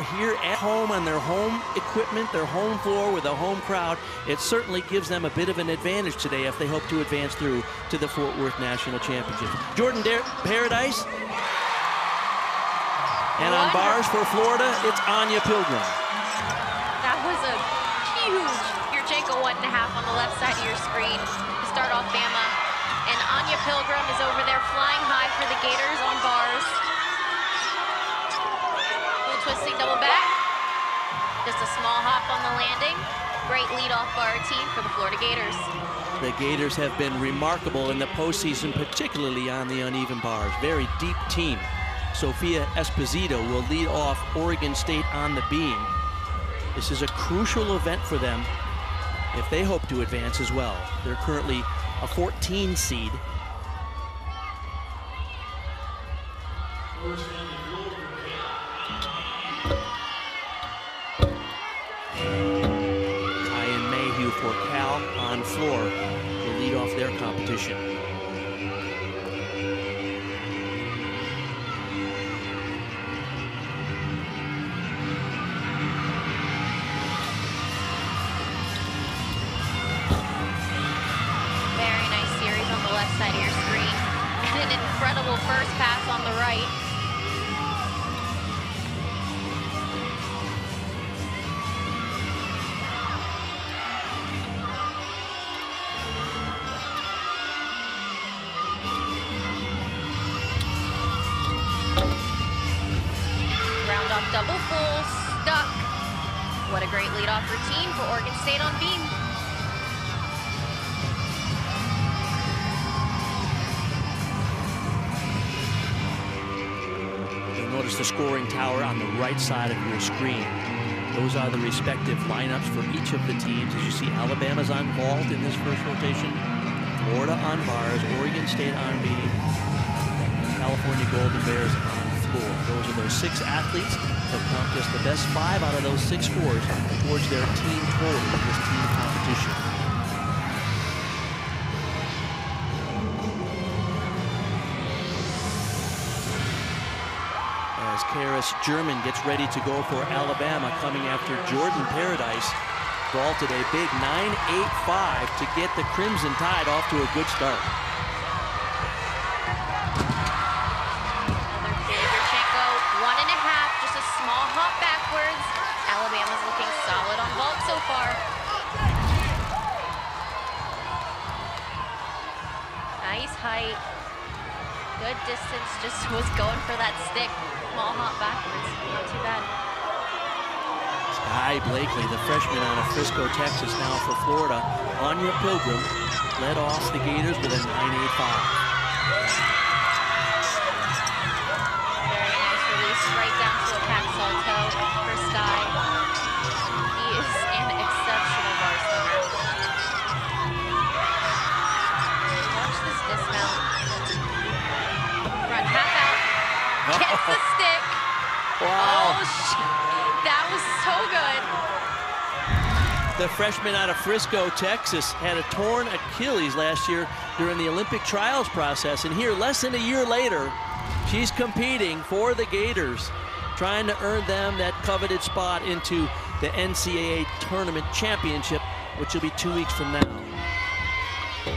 here at home on their home equipment, their home floor with a home crowd, it certainly gives them a bit of an advantage today if they hope to advance through to the Fort Worth National Championship. Jordan Paradise. And on bars for Florida, it's Anya Pilgrim. That was a huge Yurchenko 1.5 on the left side of your screen to start off Bama. And Anya Pilgrim is over there flying high for the Gators on bars. Little twisting double back. Just a small hop on the landing. Great lead-off bar team for the Florida Gators. The Gators have been remarkable in the postseason, particularly on the uneven bars. Very deep team. Sophia Esposito will lead off Oregon State on the beam. This is a crucial event for them if they hope to advance as well. They're currently a 14 seed. Ryan Mayhew for Cal on floor will lead off their competition. Side of your screen, and an incredible first pass on the right. Round off double full, stuck. What a great leadoff routine for Oregon State on beam. Notice the scoring tower on the right side of your screen. Those are the respective lineups for each of the teams. As you see, Alabama's on vault in this first rotation, Florida on bars, Oregon State on beam, California Golden Bears on floor. Those are those 6 athletes that count just the best 5 out of those 6 scores towards their team total in this team competition. As Karis German gets ready to go for Alabama, coming after Jordan Paradise. Vaulted a big 9.85 to get the Crimson Tide off to a good start. Another big Yurchenko 1.5, just a small hop backwards. Alabama's looking solid on vault so far. Nice height. Good distance, just was going for that stick. Small hop backwards, not too bad. Sky Blakely, the freshman out of Frisco, Texas, now for Florida. Anya Pilgrim led off the Gators with a 9.85. Very nice release, right down to a pack salto for Sky. He is an exceptional bar swimmer. Watch this dismount. Front half out. Gets the stick. Wow. Oh, that was so good. The freshman out of Frisco, Texas, had a torn Achilles last year during the Olympic trials process. And here, less than a year later, she's competing for the Gators, trying to earn them that coveted spot into the NCAA Tournament Championship, which will be 2 weeks from now.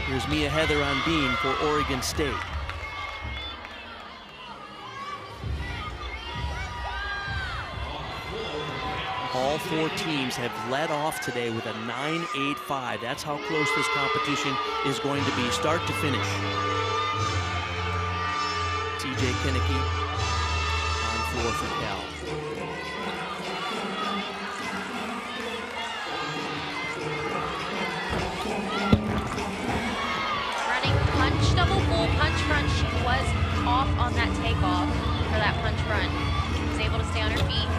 Here's Mia Heather on beam for Oregon State. All 4 teams have led off today with a 9.85. That's how close this competition is going to be, start to finish. TJ Kinnicky on floor for Cal. Running punch, double full punch run. She was off on that takeoff for that punch run. She was able to stay on her feet.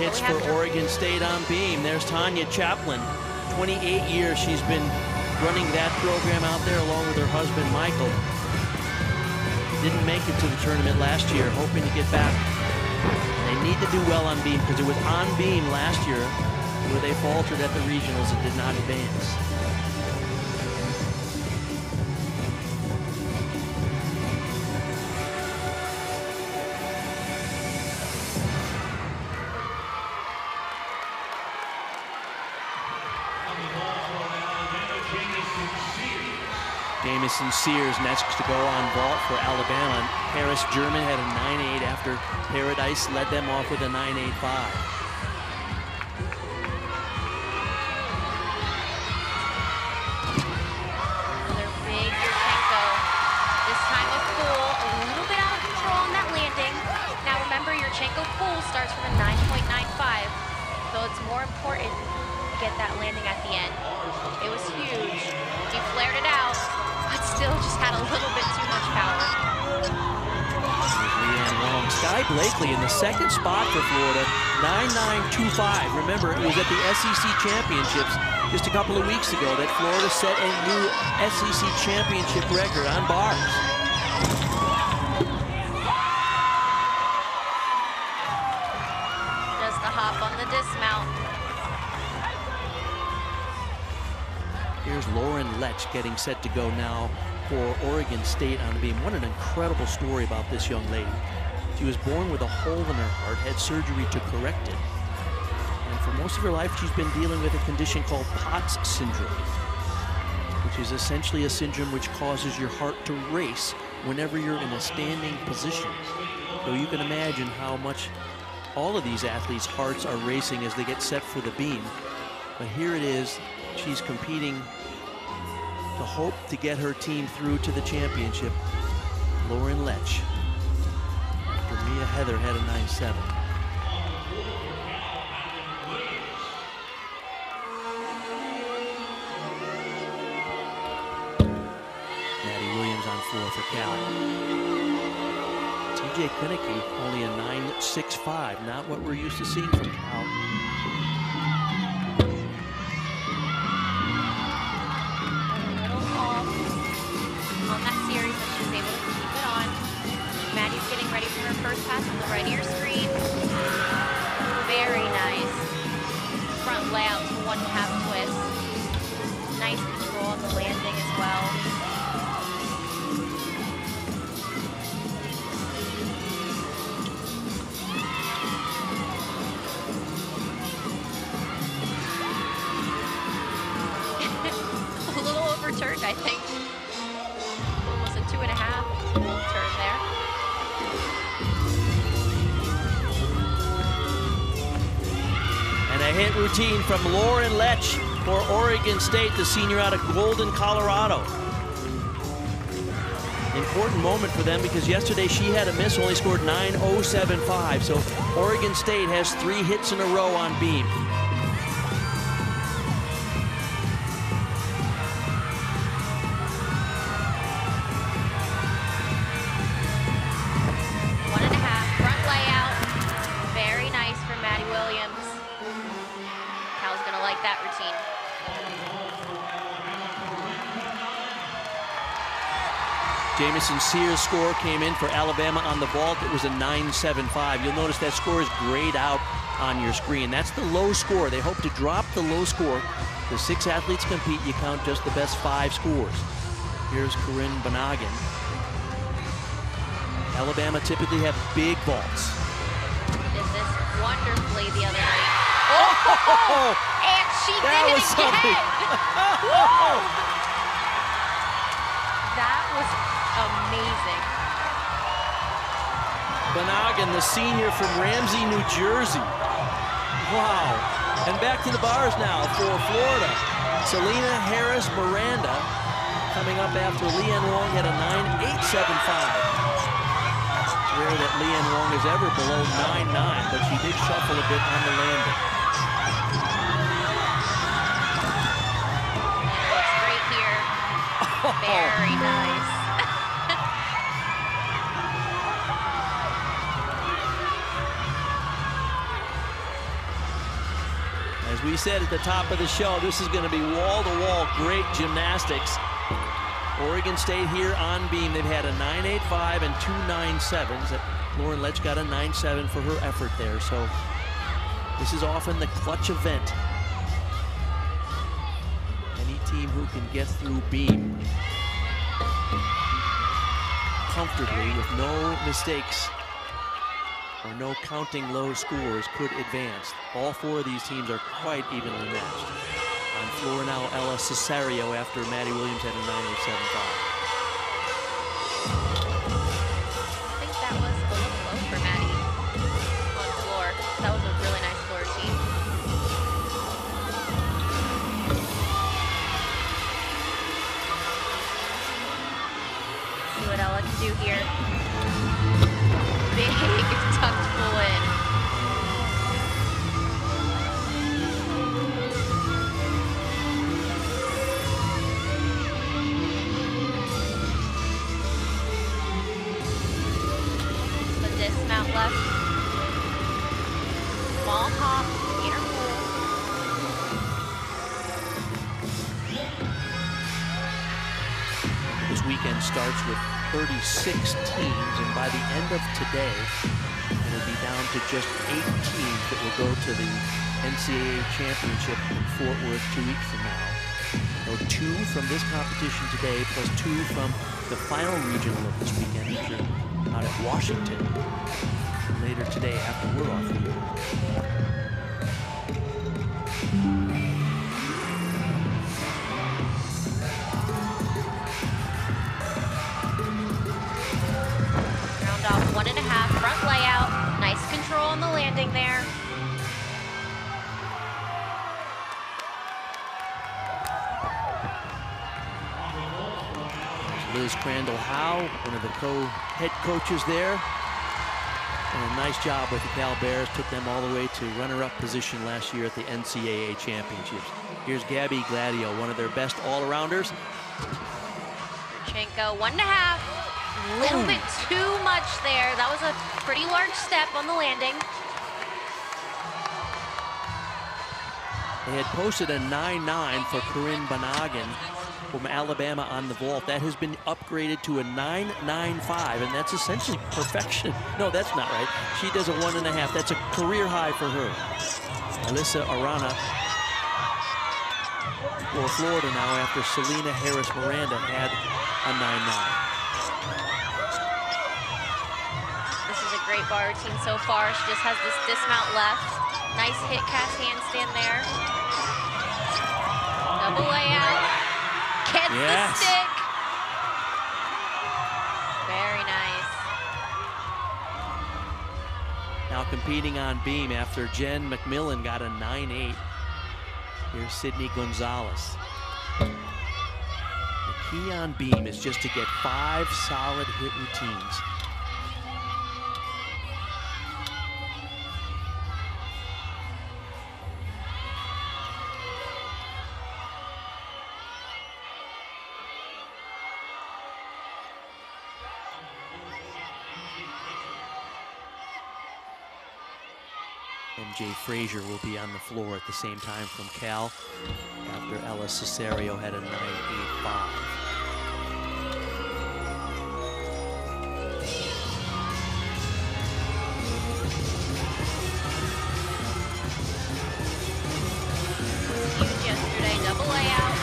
hits for Oregon State on beam. There's Tanya Chaplin. 28 years she's been running that program out there along with her husband, Michael. Didn't make it to the tournament last year, hoping to get back. They need to do well on beam because it was on beam last year where they faltered at the regionals and did not advance. Jamison Sears next to go on vault for Alabama. Harris German had a 9.8 after Paradise led them off with a 9.85. Another big Yurchenko. This time with pool, a little bit out of control on that landing. Now remember, Yurchenko pool starts from a 9.95, so it's more important to get that landing at the end. It was huge. He flared it out, but still just had a little bit too much power. Leanne Wong. Sky Blakely in the second spot for Florida, 9.925. Remember, it was at the SEC Championships just a couple of weeks ago that Florida set a new SEC Championship record on bars. Just a hop on the dismount. Here's Lauren Letch getting set to go now for Oregon State on beam. What an incredible story about this young lady. She was born with a hole in her heart, had surgery to correct it. And for most of her life, she's been dealing with a condition called POTS syndrome, which is essentially a syndrome which causes your heart to race whenever you're in a standing position. So you can imagine how much all of these athletes' hearts are racing as they get set for the beam. But here it is. She's competing to hope to get her team through to the championship. Lauren Letch. After Mia Heather had a 9.7. Maddie Williams on 4 for Cal. TJ Kunicky only a 9.65. Not what we're used to seeing from Cal. First pass on the right of your screen. Very nice. Front layout to 1.5 twist. Nice control on the landing as well. A little overturned, I think. Almost a 2.5 turn there. A hit routine from Lauren Letch for Oregon State, the senior out of Golden, Colorado. Important moment for them because yesterday she had a miss, only scored 9.075. So Oregon State has 3 hits in a row on beam. That routine. Jamison Sears' score came in for Alabama on the vault. It was a 9.75. You'll notice that score is grayed out on your screen. That's the low score. They hope to drop the low score. The 6 athletes compete. You count just the best 5 scores. Here's Corinne Bonogin. Alabama typically have big vaults. Did this wonderfully the other night. Oh! And she did it again! That was amazing. Bonogin, the senior from Ramsey, New Jersey. Wow. And back to the bars now for Florida. Selena Harris Miranda coming up after Leanne Wong had a 9.875. Rare that Leanne Wong is ever below 9.9, but she did shuffle a bit on the landing. Looks great here. Very nice. We said at the top of the show, this is going to be wall-to-wall great gymnastics. Oregon State here on beam. They've had a 9.85 and 2 9.7s. Lauren Letch got a 9.7 for her effort there. So this is often the clutch event. Any team who can get through beam comfortably with no mistakes or no counting low scores could advance. All 4 of these teams are quite evenly matched. On floor now, Ella Cesario after Maddie Williams had a 9.875. I think that was a little low for Maddie on floor. That was a really nice floor routine. See what Ella can do here. Big tucked pull in. The dismount left. Small hop, inner pull. This weekend starts with 36 teams, and by the end of today, it'll be down to just 8 teams that will go to the NCAA championship in Fort Worth 2 weeks from now. So 2 from this competition today, plus 2 from the final regional of this weekend, which are out at Washington later today after we're off the year. Round off 1.5, front layout. Nice control on the landing there. Liz Crandall-Howe, one of the co-head coaches there. And a nice job with the Cal Bears. Took them all the way to runner-up position last year at the NCAA championships. Here's Gabby Gladio, one of their best all-arounders. Chenko, 1.5. A little bit too much there. That was a pretty large step on the landing. They had posted a 9.9 for Corinne Banagin from Alabama on the vault. That has been upgraded to a 9.95, and that's essentially perfection. No, that's not right. She does a 1.5. That's a career high for her. Alyssa Arana for Florida now after Selena Harris Miranda had a 9.9. This is a great bar routine so far. She just has this dismount left. Nice hit cast handstand there. Double layout. Gets the stick. Very nice. Now competing on beam after Jen McMillan got a 9.8. Here's Sydney Gonzalez. The key on beam is just to get 5 solid hit routines. MJ Frazier will be on the floor at the same time from Cal after Ella Cesario had a 9.85. Huge yesterday, double layout.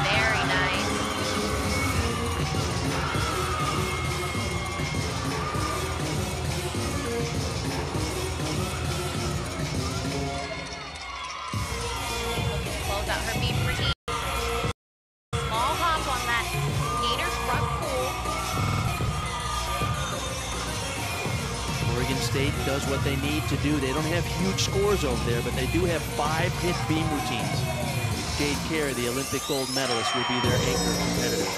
Very nice. Close out her beam routine. Small hop on that gator front pull. Oregon State does what they need to do. They don't have huge scores over there, but they do have 5 hit beam routines. Jade Carey, the Olympic gold medalist, will be their anchor competitor.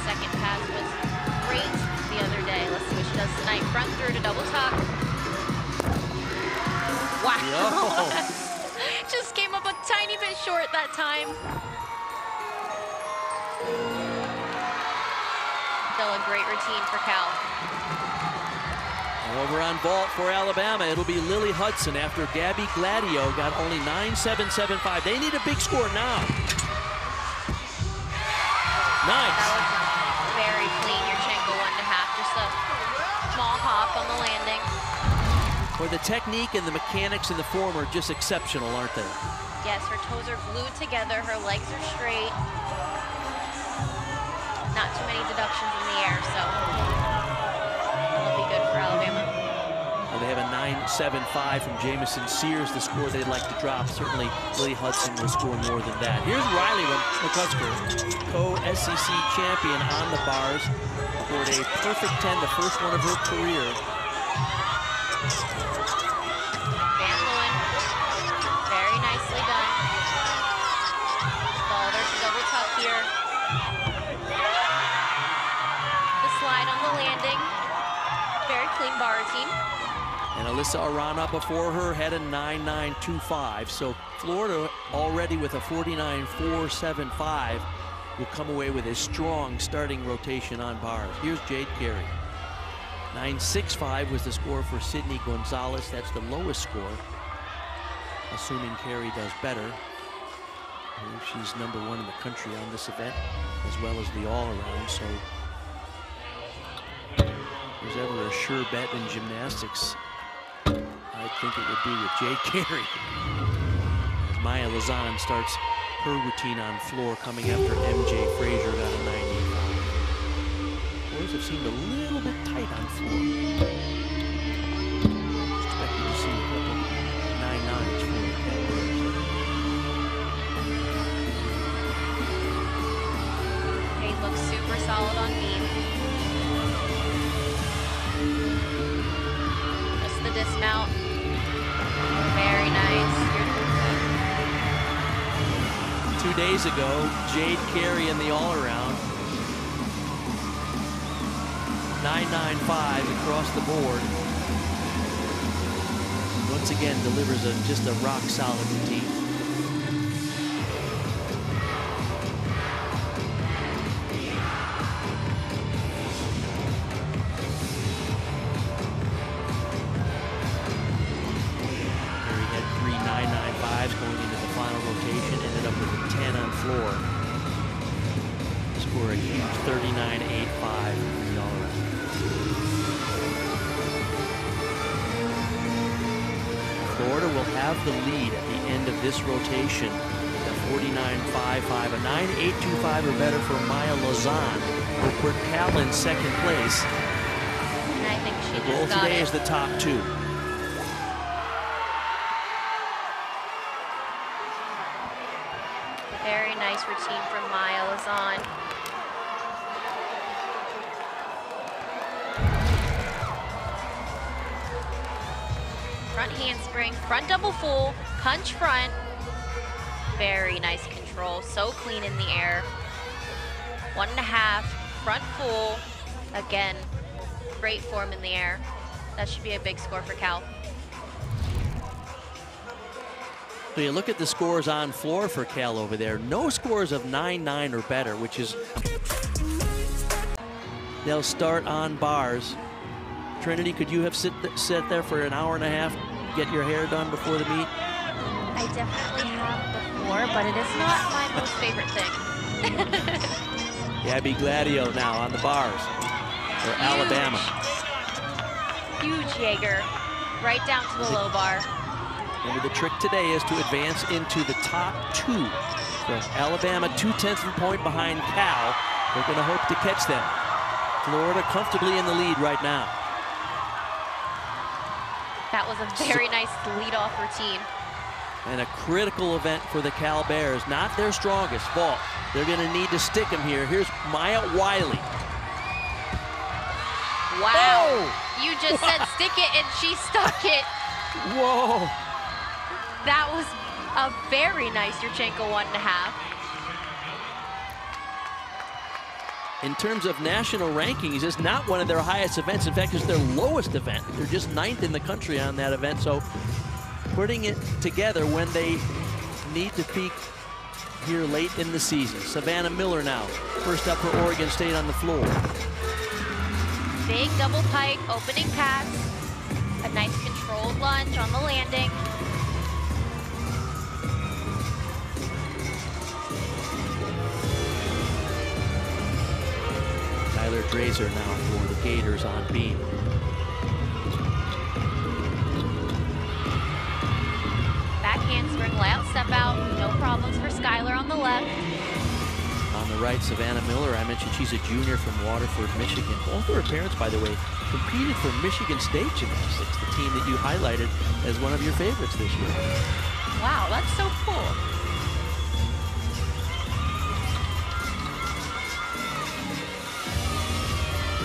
Second pass was great the other day. Let's see what she does tonight. Front through to double tuck. short that time. Still a great routine for Cal. Over on vault for Alabama, it'll be Lily Hudson after Gabby Gladio got only 9.775. They need a big score now. Nice. That was very clean, Yurchenko 1.5. Just a small hop on the landing. Where the technique and the mechanics in the form are just exceptional, aren't they? Yes, her toes are glued together, her legs are straight. Not too many deductions in the air, so that'll be good for Alabama. Well, they have a 9.75 from Jamison Sears, the score they'd like to drop. Certainly, Lily Hudson will score more than that. Here's Riley McCusker, co-SEC champion on the bars, scored a perfect 10, the first one of her career. Van Leeuwen, very nicely done. Ball, there's a double tuck here. The slide on the landing. Very clean bar routine. And Alyssa Arana before her had a 9.925. So Florida already with a 49.475 will come away with a strong starting rotation on bars. Here's Jade Carey. 9.65 was the score for Sydney Gonzalez. That's the lowest score, assuming Carey does better. I believe she's #1 in the country on this event, as well as the all-around. So if there's ever a sure bet in gymnastics, I think it would be with Jade Carey. As Maya Lazan starts her routine on floor, coming after MJ Frazier got a 9.85. Floors have seemed a little bit tight on floor. Expecting to see a couple 9.9s for the Cavaliers. Jade looks super solid on beam. Just the dismount. Very nice. 2 days ago, Jade Carey in the all-around. 9.95 across the board. Once again, delivers just a rock-solid routine. Going into the final rotation, ended up with a 10 on floor. Score a huge 39.85 in the all-around. Florida will have the lead at the end of this rotation. A 49.55, a 9.825 or better for Maya Lazan, will put Cal in second place. And I think she the goal just got today it. is the top two. Very nice routine from Maya Lazan. Front handspring, front double full, punch front. Very nice control, so clean in the air. 1.5, front full. Again, great form in the air. That should be a big score for Cal. So you look at the scores on floor for Cal over there. No scores of 9.9 or better, which is... They'll start on bars. Trinity, could you have sit there for an hour and a half, get your hair done before the meet? I definitely have before, but it is not my most favorite thing. Gabby Gladio now on the bars for Alabama. Huge Jaeger, right down to the low bar. Maybe the trick today is to advance into the top two. So Alabama 0.2 of a point behind Cal. They're going to hope to catch them. Florida comfortably in the lead right now. That was a very nice lead-off routine. And a critical event for the Cal Bears. Not their strongest vault. They're going to need to stick them here. Here's Maya Wiley. Wow. Oh! You just said stick it and she stuck it. Whoa. That was a very nice Yurchenko 1.5. In terms of national rankings, it's not one of their highest events. In fact, it's their lowest event. They're just 9th in the country on that event. So putting it together when they need to peak here late in the season. Savannah Miller now, first up for Oregon State on the floor. Big double pike, opening pass. A nice controlled lunge on the landing. Tyler Drazer now for the Gators on beam. Back handspring, layout step out. No problems for Skylar on the left. On the right, Savannah Miller. I mentioned she's a junior from Waterford, Michigan. Both of her parents, by the way, competed for Michigan State Gymnastics, the team that you highlighted as one of your favorites this year. Wow, that's so cool.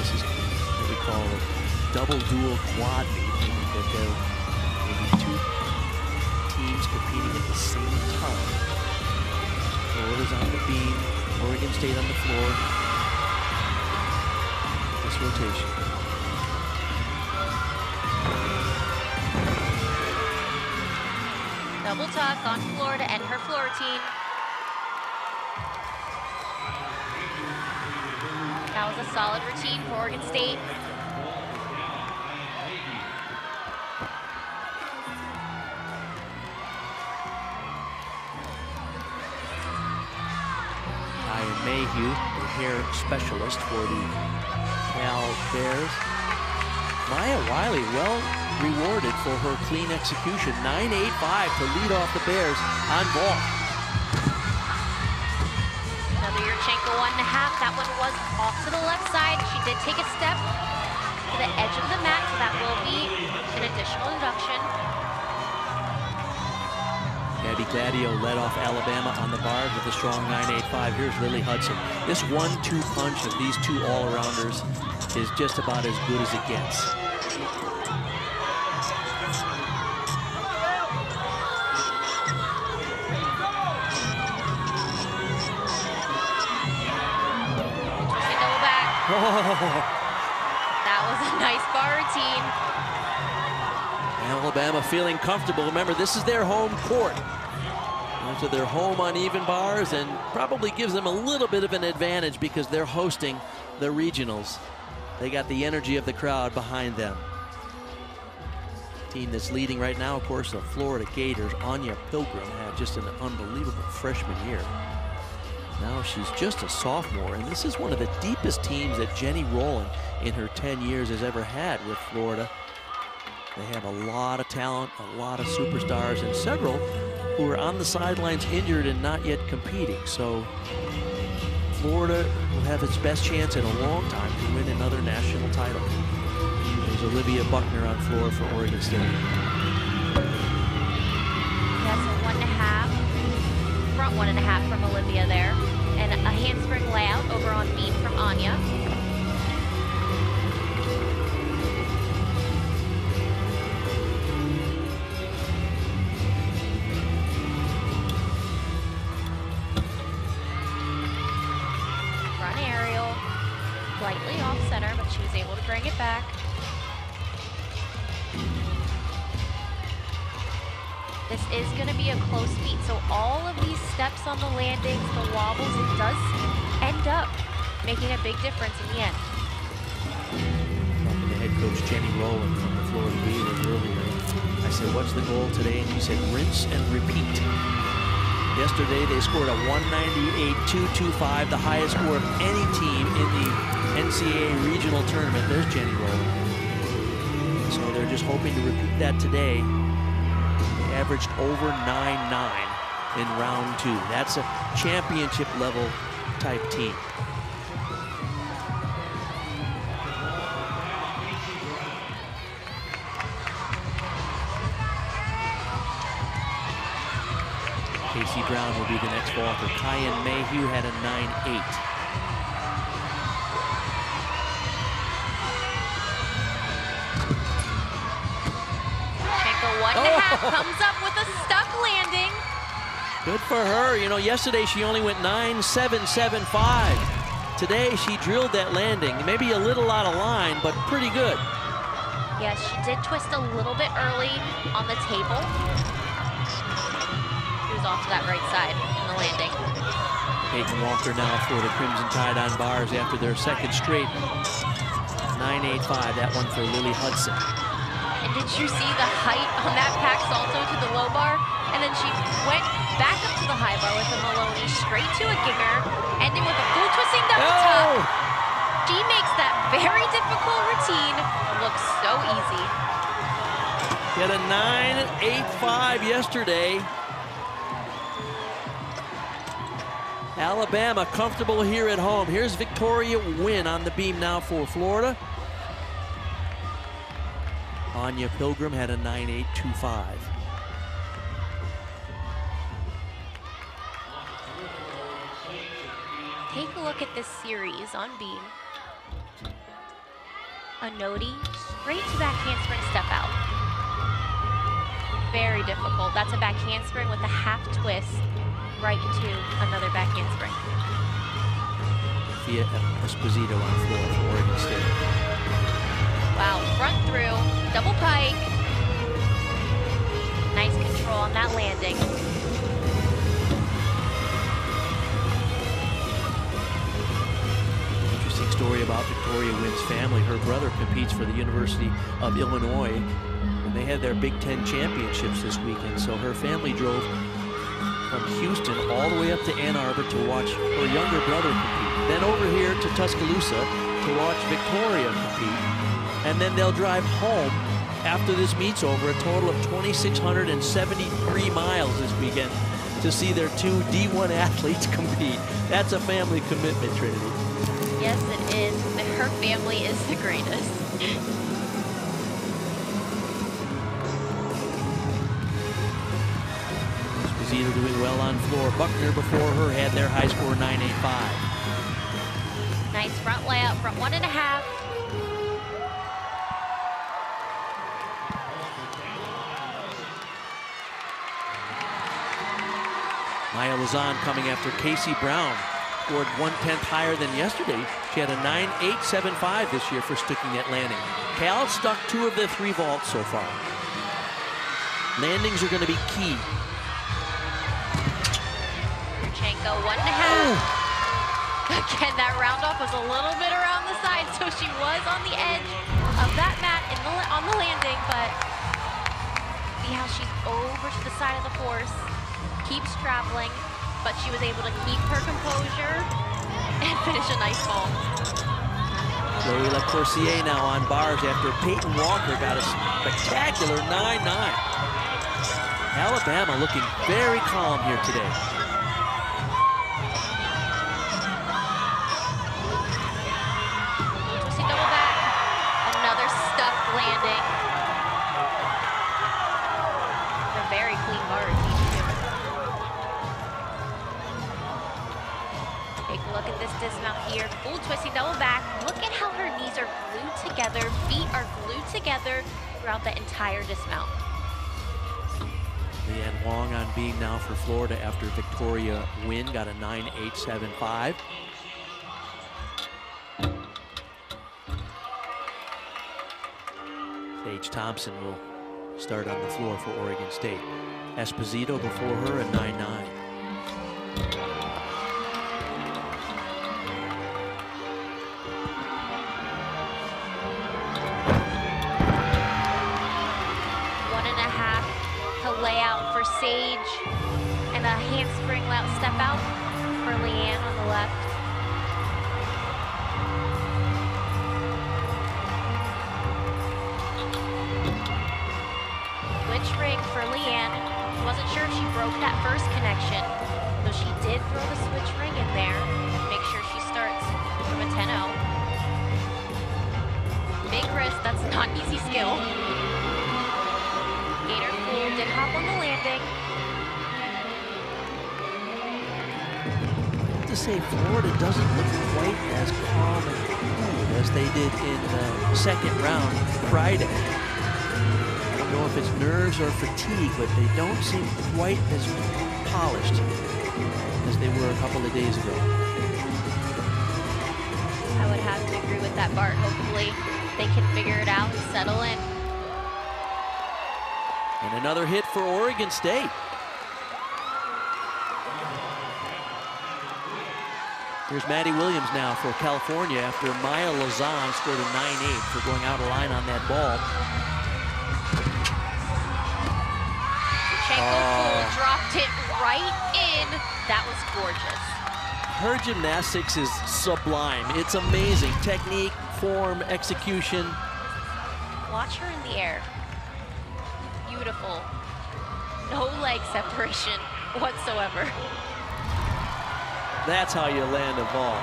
This is what we call a double dual quad meet, meaning that there will be two teams competing at the same time. Florida's on the beam, Oregon State on the floor. This rotation. Double tuck on floor to end her floor routine. That was a solid routine for Oregon State. Mayhew, the hair specialist for the Cal Bears. Maya Wiley, well rewarded for her clean execution. 9.85 to lead off the Bears on ball. Another Yurchenko 1.5. That one was off to the left side. She did take a step to the edge of the mat, so that will be an additional induction. Gabby Gladio led off Alabama on the bar with a strong 9.85. Here's Lily Hudson. This 1-2 punch of these two all-arounders is just about as good as it gets. Twisting double back. Oh. That was a nice bar routine. Alabama feeling comfortable. Remember, this is their home court. So they're home on even bars, and probably gives them a little bit of an advantage because they're hosting the regionals. They got the energy of the crowd behind them. Team that's leading right now, of course, the Florida Gators. Anya Pilgrim had just an unbelievable freshman year. Now she's just a sophomore, and this is one of the deepest teams that Jenny Rowland in her 10 years has ever had with Florida. They have a lot of talent, a lot of superstars, and several who are on the sidelines injured and not yet competing. So Florida will have its best chance in a long time to win another national title. There's Olivia Buckner on floor for Oregon State. That's a 1.5, front 1.5 from Olivia there. And a handspring layout over on beam from Anya. Slightly off center, but she was able to bring it back. This is going to be a close meet, so all of these steps on the landings, the wobbles, it does end up making a big difference in the end. Talking to head coach Jenny Rowland from the Florida Gators earlier, I said, what's the goal today? And she said, rinse and repeat. Yesterday, they scored a 198.225, the highest score of any team in the NCAA regional tournament. There's Jenny Rowland. So they're just hoping to repeat that today. They averaged over 9.9 in round 2. That's a championship level type team. Casey Brown will be the next vaulter. Kyan Mayhew had a 9.8. Comes up with a stuck landing. Good for her. You know, yesterday she only went 9.775. Today she drilled that landing. Maybe a little out of line, but pretty good. Yes, she did twist a little bit early on the table. She was off to that right side in the landing. Peyton Walker now for the Crimson Tide on bars after their second straight. 9.85, that one for Lily Hudson. And did you see the height on that pack salto to the low bar? And then she went back up to the high bar with a Maloney, straight to a ginger, ending with a full twisting double tuck. She makes that very difficult routine look so easy. She had a 9.85 yesterday. Alabama comfortable here at home. Here's Victoria Wynn on the beam now for Florida. Anya Pilgrim had a 9.825. Take a look at this series on beam. A nodi, straight to back handspring step out. Very difficult. That's a back handspring with a half twist right into another back handspring. Via Esposito on floor for Oregon State. Wow, front through, double pike. Nice control on that landing. Interesting story about Victoria Wynn's family. Her brother competes for the University of Illinois, and they had their Big Ten championships this weekend, so her family drove from Houston all the way up to Ann Arbor to watch her younger brother compete. Then over here to Tuscaloosa to watch Victoria compete. And then they'll drive home after this meet's over, a total of 2,673 miles this weekend to see their two D1 athletes compete. That's a family commitment, Trinity. Yes, it is. Her family is the greatest. Esposito doing well on floor. Buckner before her had their high score 9.85. Nice front layout, front 1.5. Maya Lazan coming after Casey Brown. Scored 1/10 higher than yesterday. She had a 9.875 this year for sticking that landing. Cal stuck 2 of the 3 vaults so far. Landings are going to be key. Yurchenko 1.5. Again, that round off was a little bit around the side, so she was on the edge of that mat on the landing, but see how she's over to the side of the horse, keeps traveling, but she was able to keep her composure and finish a nice fall. Chloe LaCourcier now on bars after Peyton Walker got a spectacular 9.9. Alabama looking very calm here today. Twisting double back, another stuck landing. A very clean bar routine too. Take a look at this dismount here. Full twisting double back. Look at how her knees are glued together, feet are glued together throughout the entire dismount. Leanne Wong on beam now for Florida after Victoria Wynn got a 9.875. Paige Thompson will start on the floor for Oregon State. Esposito before her, a 9.9. Layout for Sage and a handspring layout step out for Leanne on the left. Switch ring for Leanne. Wasn't sure if she broke that first connection, so she did throw the switch ring in there. Make sure she starts from a 10-0. Big wrist, that's not easy skill. Gator full, did hop on the landing. I have to say, Florida doesn't look quite as calm and cool as they did in the second round Friday. I don't know if it's nerves or fatigue, but they don't seem quite as polished as they were a couple of days ago. I would have to agree with that, Bart. Hopefully they can figure it out and settle in. And another hit for Oregon State. Here's Maddie Williams now for California after Maya Lazan scored a 9-8 for going out of line on that ball. Chenko dropped it right in. That was gorgeous. Her gymnastics is sublime. It's amazing. Technique, form, execution. Watch her in the air. Beautiful. No leg separation whatsoever. That's how you land a ball.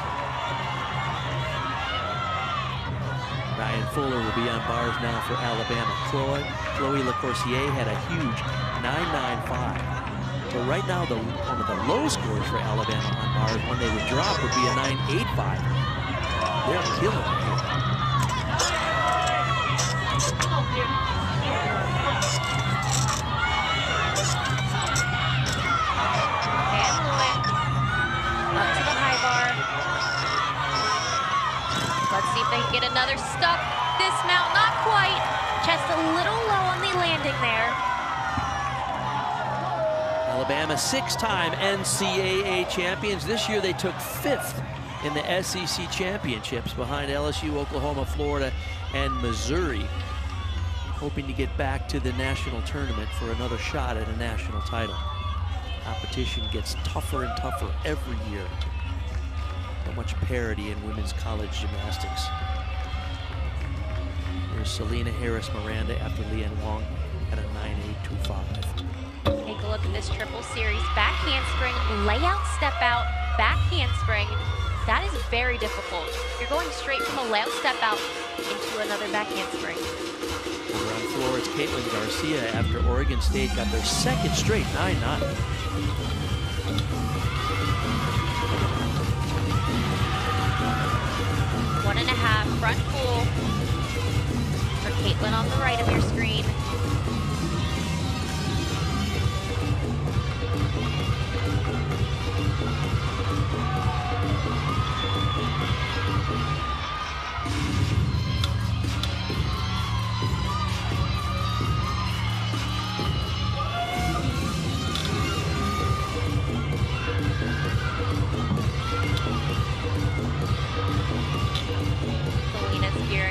Ryan Fuller will be on bars now for Alabama. Chloe LaCourcier had a huge 9.95. So right now, one of the low scores for Alabama on bars when they would drop would be a 9.85. They're killing it here. Up to the high bar. Let's see if they can get another stuck dismount. Not quite. Just a little low on the landing there. Alabama, 6-time NCAA champions. This year they took 5th in the SEC championships behind LSU, Oklahoma, Florida, and Missouri. Hoping to get back to the national tournament for another shot at a national title. Competition gets tougher and tougher every year. So much parity in women's college gymnastics. Here's Selena Harris-Miranda after Leanne Wong at a 9.825. Take a look at this triple series. Back handspring, layout, step out, back handspring. That is very difficult. You're going straight from a layout step out into another back handspring. Over on floor, it's Caitlin Garcia after Oregon State got their 2nd straight 9-9. One and a half front full for Caitlin on the right of your screen.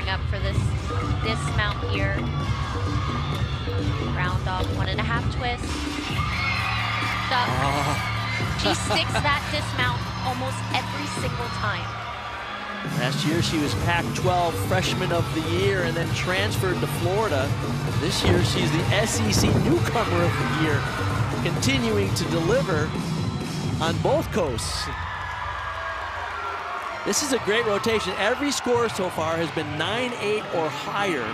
Up for this dismount here. Round off 1.5 twist. Stuck. She sticks that dismount almost every single time. Last year she was Pac-12 Freshman of the Year and then transferred to Florida. This year she's the SEC Newcomer of the Year, continuing to deliver on both coasts. This is a great rotation. Every score so far has been 9-8 or higher.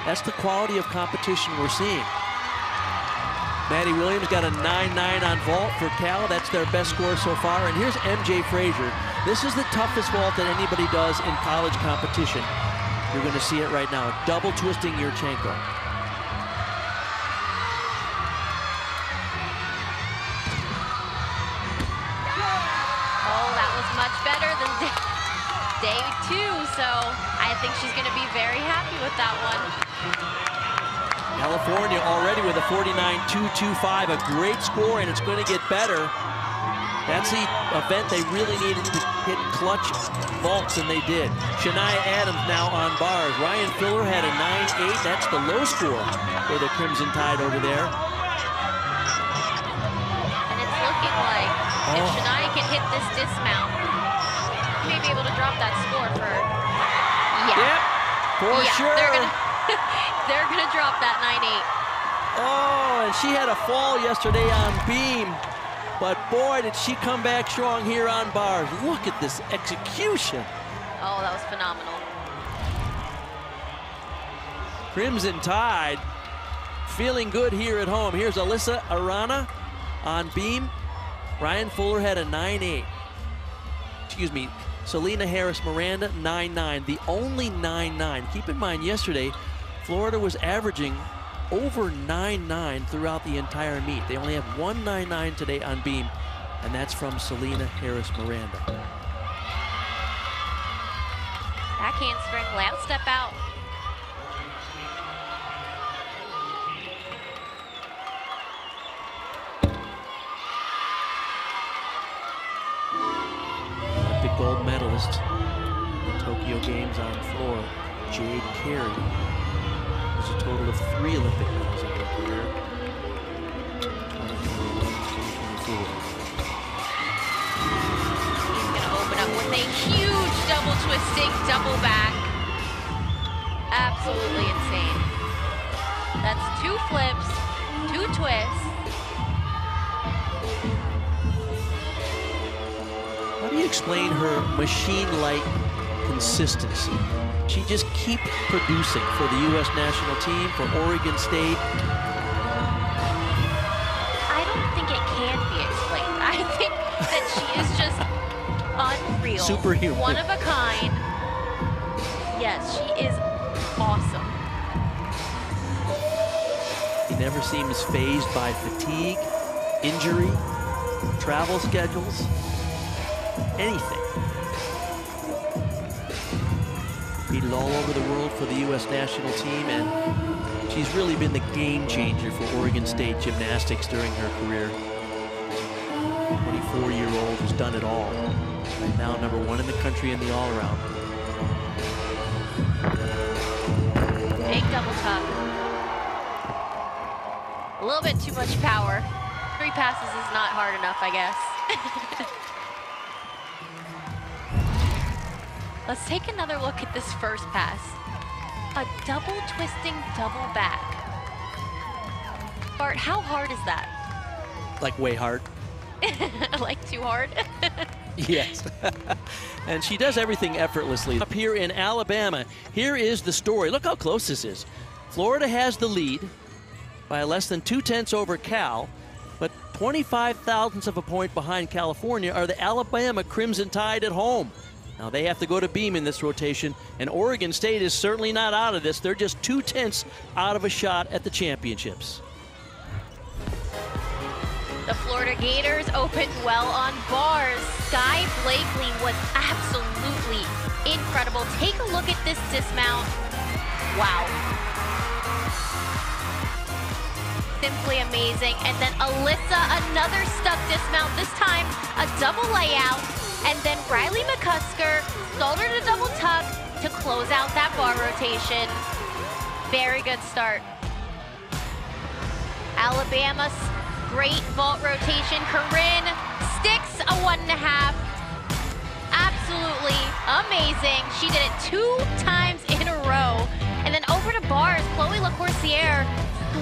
That's the quality of competition we're seeing. Maddie Williams got a 9.9 on vault for Cal. That's their best score so far. And here's MJ Frazier. This is the toughest vault that anybody does in college competition. You're going to see it right now. Double twisting Yurchenko. Oh, that was much better than day 2, so I think she's going to be very happy with that one. California already with a 49.225, a great score, and it's going to get better. That's the event they really needed to hit clutch vaults, and they did. Shania Adams now on bars. Ryan Fuller had a 9.8. That's the low score for the Crimson Tide over there. And it's looking like if Shania can hit this dismount, she may be able to drop that score for her. Yep, for sure. They're gonna drop that 9.8. Oh, and she had a fall yesterday on beam. But boy, did she come back strong here on bars. Look at this execution. Oh, that was phenomenal. Crimson Tide feeling good here at home. Here's Alyssa Arana on beam. Ryan Fuller had a 9.8. Excuse me, Selena Harris-Miranda, 9.9. The only 9.9. Keep in mind, yesterday, Florida was averaging over 9.9 throughout the entire meet. They only have one 9.9 today on beam, and that's from Selena Harris-Miranda. Back handspring, layout step out. Olympic gold medalist in the Tokyo Games on floor, Jade Carey. There's a total of 3 Olympic medals in her career. 2021, 2024. He's going to open up with a huge double twisting, double back. Absolutely insane. That's 2 flips, 2 twists. How do you explain her machine-like consistency? She just keeps producing for the U.S. national team, for Oregon State. I don't think it can be explained. I think that she is just unreal. Superhuman. One of a kind. Yes, she is awesome. He never seems fazed by fatigue, injury, travel schedules, anything. Competed all over the world for the U.S. national team, and she's really been the game changer for Oregon State gymnastics during her career. 24-year-old who's done it all. Right now, #1 in the country in the all-around. Big double tuck. A little bit too much power. 3 passes is not hard enough, I guess. Let's take another look at this first pass. A double twisting double back. Bart, how hard is that? Like way hard. Like too hard? Yes. And she does everything effortlessly. Up here in Alabama, here is the story. Look how close this is. Florida has the lead by less than 2/10 over Cal, but 25 thousandths of a point behind California are the Alabama Crimson Tide at home. Now they have to go to beam in this rotation, and Oregon State is certainly not out of this. They're just 2/10 out of a shot at the championships. The Florida Gators opened well on bars. Sky Blakely was absolutely incredible. Take a look at this dismount. Wow. Simply amazing. And then Alyssa, another stuck dismount, this time a double layout. And then Riley McCusker sold her to double tuck to close out that bar rotation. Very good start. Alabama's great vault rotation. Corinne sticks a 1.5. Absolutely amazing. She did it 2 times in a row. And then over to bars, Chloe LaCourciere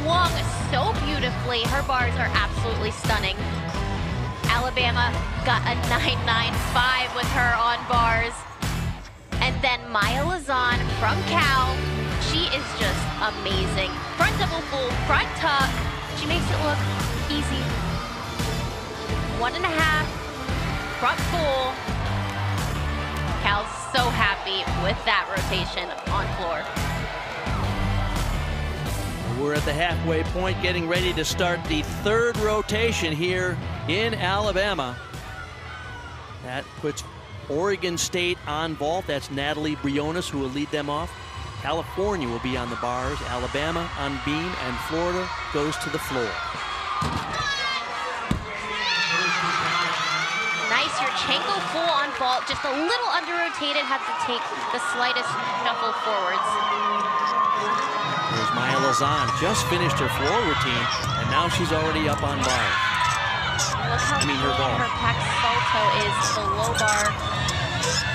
swung so beautifully. Her bars are absolutely stunning. Alabama got a 9.95 with her on bars. And then Maya Lazan from Cal, she is just amazing. Front double full, front tuck. She makes it look easy. 1.5, front full. Cal's so happy with that rotation on floor. We're at the halfway point, getting ready to start the 3rd rotation here in Alabama. That puts Oregon State on vault. That's Natalie Briones who will lead them off. California will be on the bars, Alabama on beam, and Florida goes to the floor. Nice Yurchenko full on vault, just a little under-rotated, had to take the slightest shuffle forwards. There's Maya Lazan, just finished her floor routine, and now she's already up on bar. Look how her pack salto is, the low bar.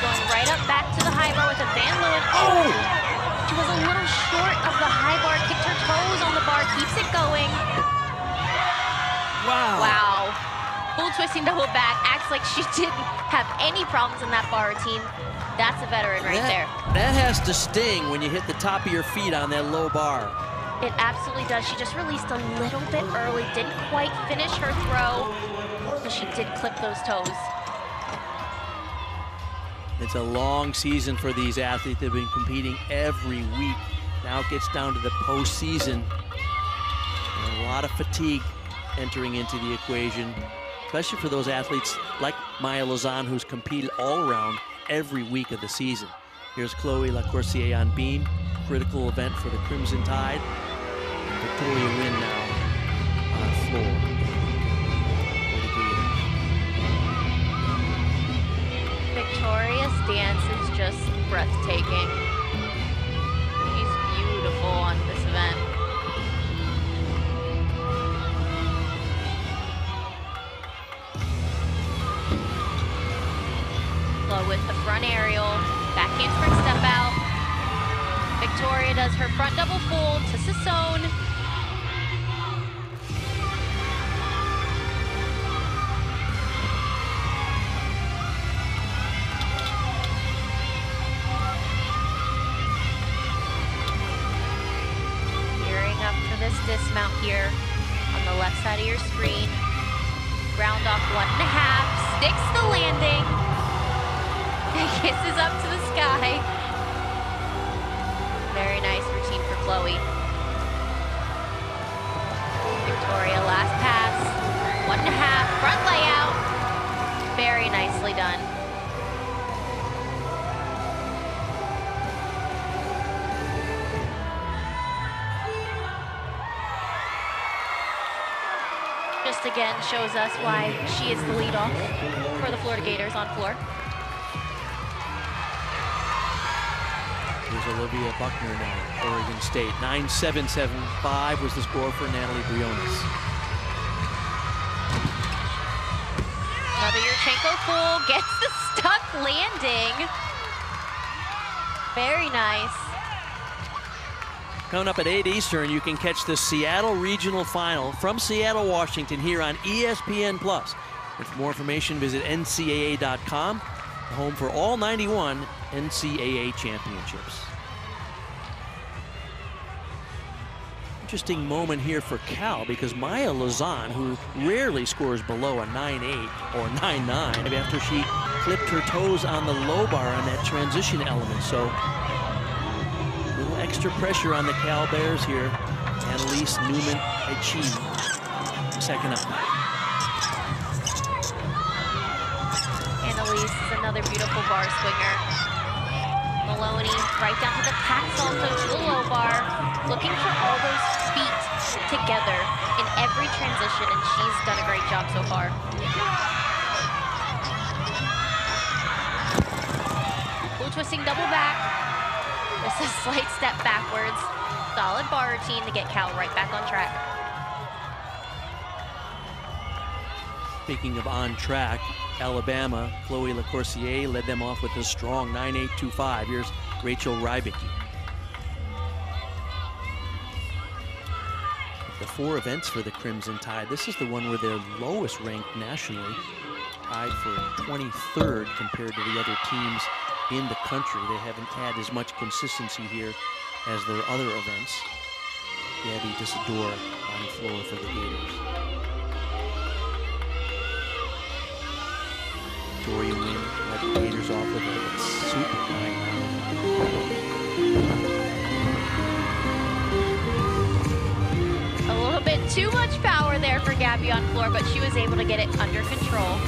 Going right up back to the high bar with a Van Leeuwen. Oh! She was a little short of the high bar, kicked her toes on the bar, keeps it going. Wow. Wow. Full twisting double back, acts like she didn't have any problems in that bar routine. That's a veteran right there. That has to sting when you hit the top of your feet on that low bar. It absolutely does. She just released a little bit early, didn't quite finish her throw, but she did clip those toes. It's a long season for these athletes. They've been competing every week. Now it gets down to the postseason. And a lot of fatigue entering into the equation, especially for those athletes like Maya Lazan, who's competed all around every week of the season. Here's Chloe LaCourciere on beam. Critical event for the Crimson Tide. Victoria win now on floor. Victoria stands breathtaking. She's beautiful on this event. Low with the front aerial, back handspring step out. Victoria does her front double fold to Sasone. This dismount here on the left side of your screen. Ground off 1.5, sticks the landing. Kisses up to the sky. Very nice routine for Chloe. Victoria, last pass. 1.5, front layout. Very nicely done. Just again shows us why she is the leadoff for the Florida Gators on floor. Here's Olivia Buckner now, Oregon State. 9.775 was the score for Natalie Briones. Another Yurchenko full, gets the stuck landing. Very nice. Coming up at 8 Eastern, you can catch the Seattle Regional Final from Seattle, Washington here on ESPN+. And for more information, visit ncaa.com, the home for all 91 NCAA championships. Interesting moment here for Cal because Maya Lazan, who rarely scores below a 9.8 or 9.9 after she clipped her toes on the low bar on that transition element. So extra pressure on the Cal Bears here. Annalise Newman achieved second up. Annalise is another beautiful bar swinger. Maloney right down to the pack salto to the low bar, looking for all those feet together in every transition, and she's done a great job so far. Blue twisting double back. This is a slight step backwards. Solid bar routine to get Cal right back on track. Speaking of on track, Alabama, Chloe LaCourcier led them off with a strong 9.825. Here's Rachel Rybicki. The 4 events for the Crimson Tide. This is the one where they're lowest ranked nationally, tied for 23rd compared to the other teams in the country. They haven't had as much consistency here as their other events. Gabby Disadora on the floor for the Gators. Victoria Wynn led the Gators off with a super 9. A little bit too much power there for Gabby on floor, but she was able to get it under control.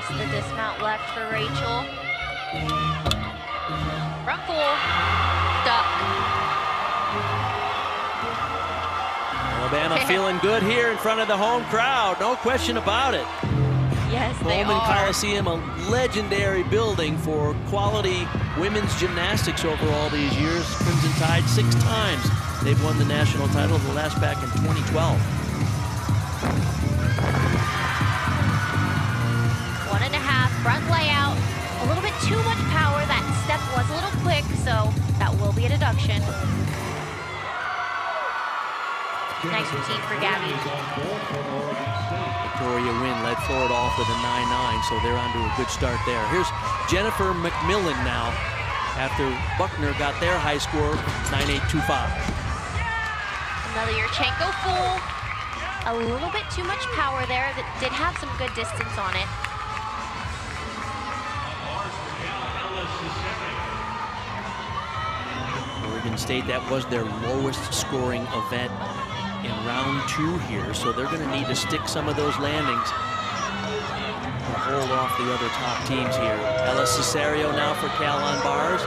The dismount left for Rachel. Front full, stuck. Alabama feeling good here in front of the home crowd, no question about it. Yes, they Coleman are. Coliseum, a legendary building for quality women's gymnastics over all these years. Crimson Tide 6 times. They've won the national title, the last back in 2012. 1.5, front layout. A little bit too much power. That step was a little quick, so that will be a deduction. Nice routine for Gabby. Victoria Wynn led Florida off with a 9.9, so they're on to a good start there. Here's Jennifer McMillan now, after Buckner got their high score, 9.825. Another Yurchenko full. A little bit too much power there. That did have some good distance on it. Oregon State, that was their lowest scoring event in round 2 here, so they're going to need to stick some of those landings to hold off the other top teams here. Ella Cesario now for Cal on bars.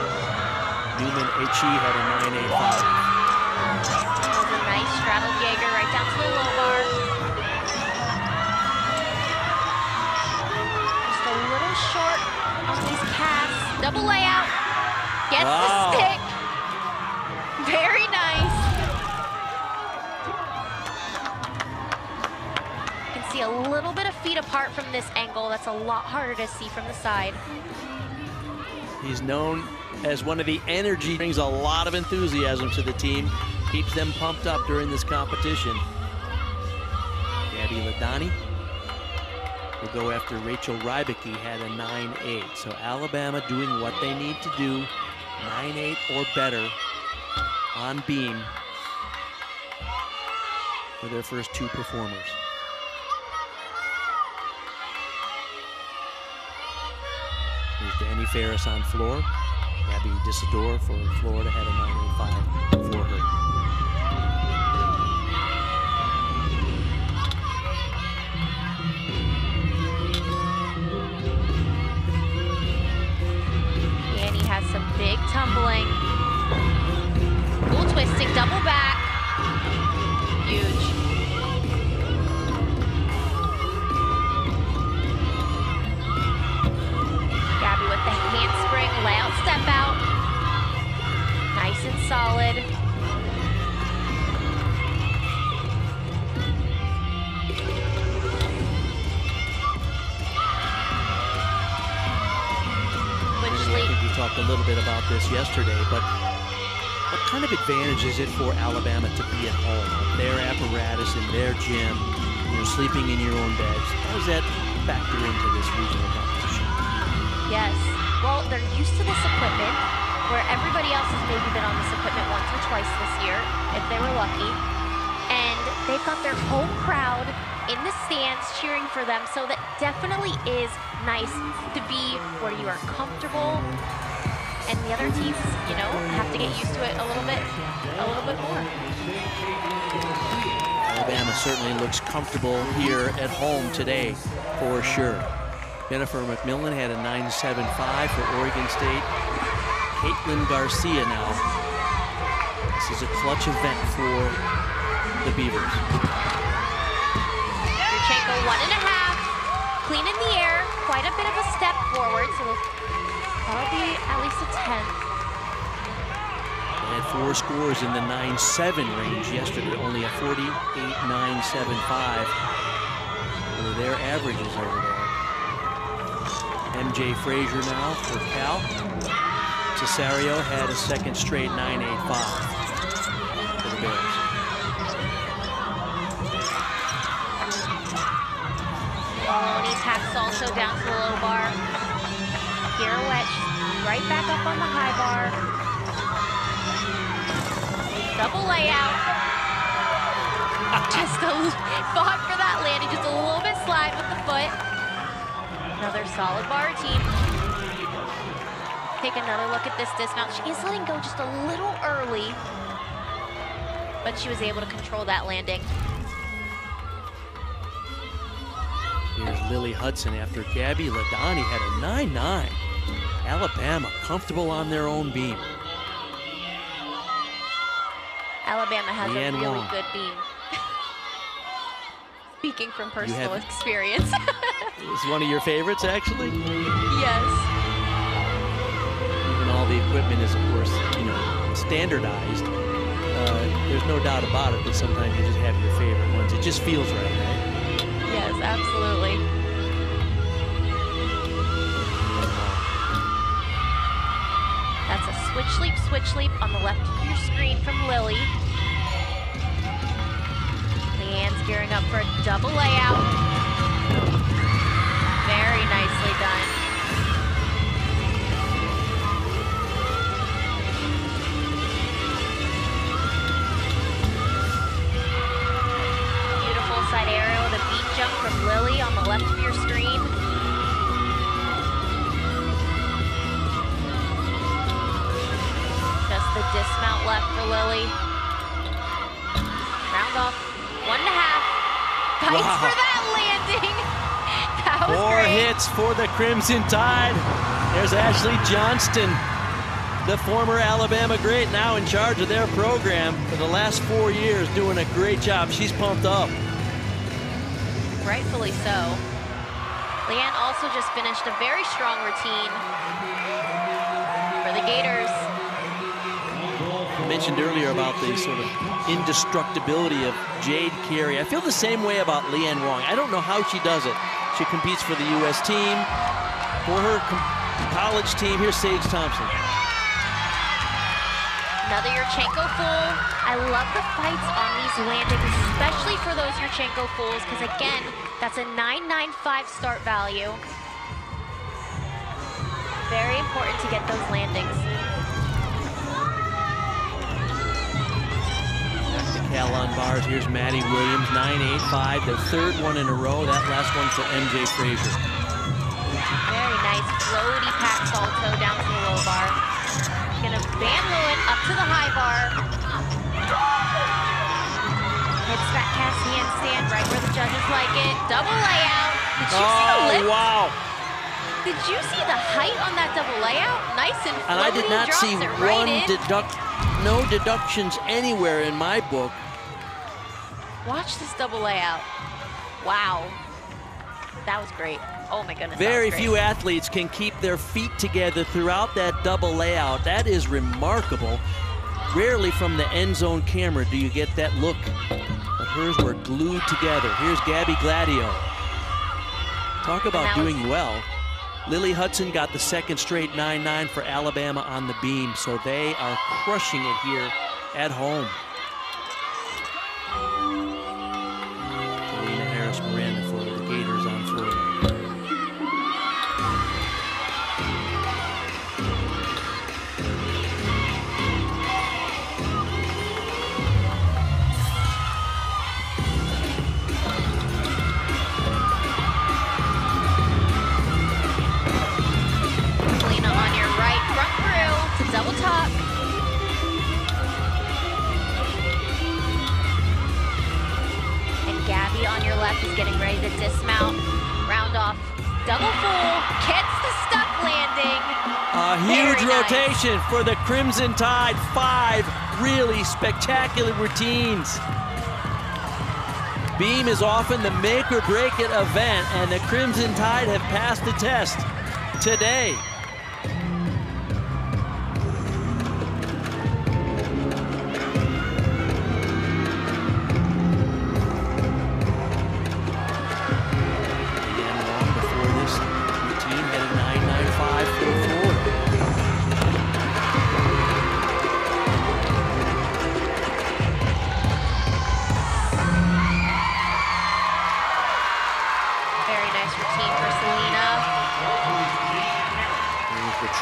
Newman Echi had a 9.85. That was a nice straddle Jaeger right down to the low bar. Just a little short on these casts. Double layout. Gets the stick. Very nice. You can see a little bit of feet apart from this angle. That's a lot harder to see from the side. He's known as one of the energy, brings a lot of enthusiasm to the team, keeps them pumped up during this competition. Gabby Ladani will go after Rachel Rybicki, had a 9.8. So Alabama doing what they need to do, 9.8 or better on beam for their first 2 performers. Here's Danny Ferris on floor. Gabby Disador for Florida had a 9.85 for her. Danny has some big tumbling. Full twisting, double back. Huge. Gabby with the handspring, layout step out. Nice and solid. I think we talked a little bit about this yesterday, but what kind of advantage is it for Alabama to be at home, their apparatus in their gym, sleeping in your own beds? How does that factor into this regional competition? Yes. Well, they're used to this equipment, where everybody else has maybe been on this equipment once or twice this year, if they were lucky. And they've got their home crowd in the stands cheering for them, so that definitely is nice to be where you are comfortable, and the other teams, have to get used to it a little bit more. Alabama certainly looks comfortable here at home today, for sure. Jennifer McMillan had a 9.75 for Oregon State. Caitlin Garcia now. This is a clutch event for the Beavers. Yurchenko 1.5. Clean in the air. Quite a bit of a step forward, so that'll be at least a 10. They had 4 scores in the 9.7 range yesterday, only a 48.975 for their averages over there. MJ Frazier now for Cal. Cesario had a second straight 9.85 for the Bears. Maloney tacks also down to the low bar. Pirouette, right back up on the high bar. Double layout. Just fought for that landing, just a little bit slide with the foot. Another solid bar team. Take another look at this dismount. She is letting go just a little early, but she was able to control that landing. Here's Lily Hudson after Gabby Ladani had a 9.9. Alabama comfortable on their own beam. Alabama has Leanne a really Wong. good beam. Speaking from personal experience. It's one of your favorites, actually? Yes. Even all the equipment is, of course, standardized. There's no doubt about it that sometimes you just have your favorite ones. It just feels right, right? Yes, absolutely. That's a switch leap on the left of your screen from Lily. Leanne's gearing up for a double layout. Very nicely done. Beautiful side aerial, the beat jump from Lily on the left of your screen. Just the dismount left for Lily. Round off, 1.5. Fights for that landing. That was 4 great. hits for the Crimson Tide. There's Ashley Johnston, the former Alabama great, now in charge of their program for the last 4 years, doing a great job. She's pumped up. Rightfully so. Leanne also just finished a very strong routine for the Gators. I mentioned earlier about the sort of indestructibility of Jade Carey. I feel the same way about Leanne Wong. I don't know how she does it. She competes for the U.S. team, for her college team. Here's Sage Thompson. Another Yurchenko full. I love the fights on these landings, especially for those Yurchenko fulls, because again, that's a 9.95 start value. Very important to get those landings. Back to Cal on bars. Here's Maddie Williams, 9.85, the 3rd one in a row. That last one for MJ Frazier. Very nice floaty pack salto down to the low bar. Gonna banlo it up to the high bar. Hits that cast handstand right where the judges like it. Double layout. Did you see the lift? Wow. Did you see the height on that double layout? Nice and floaty. And I did not drops see it right no deductions anywhere in my book. Watch this double layout. Wow. That was great. Oh my goodness. Very few athletes can keep their feet together throughout that double layout. That is remarkable. Rarely from the end zone camera do you get that look. But hers were glued together. Here's Gabby Gladio. Talk about doing well. Lily Hudson got the 2nd straight 9.9 for Alabama on the beam, so they are crushing it here at home. Alina Harris-Miranda for the Gators on Florida. Double top. And Gabby on your left is getting ready to dismount. Round off. Double full. Gets the stuck landing. A huge rotation for the Crimson Tide. 5 really spectacular routines. Beam is often the make or break it event, and the Crimson Tide have passed the test today.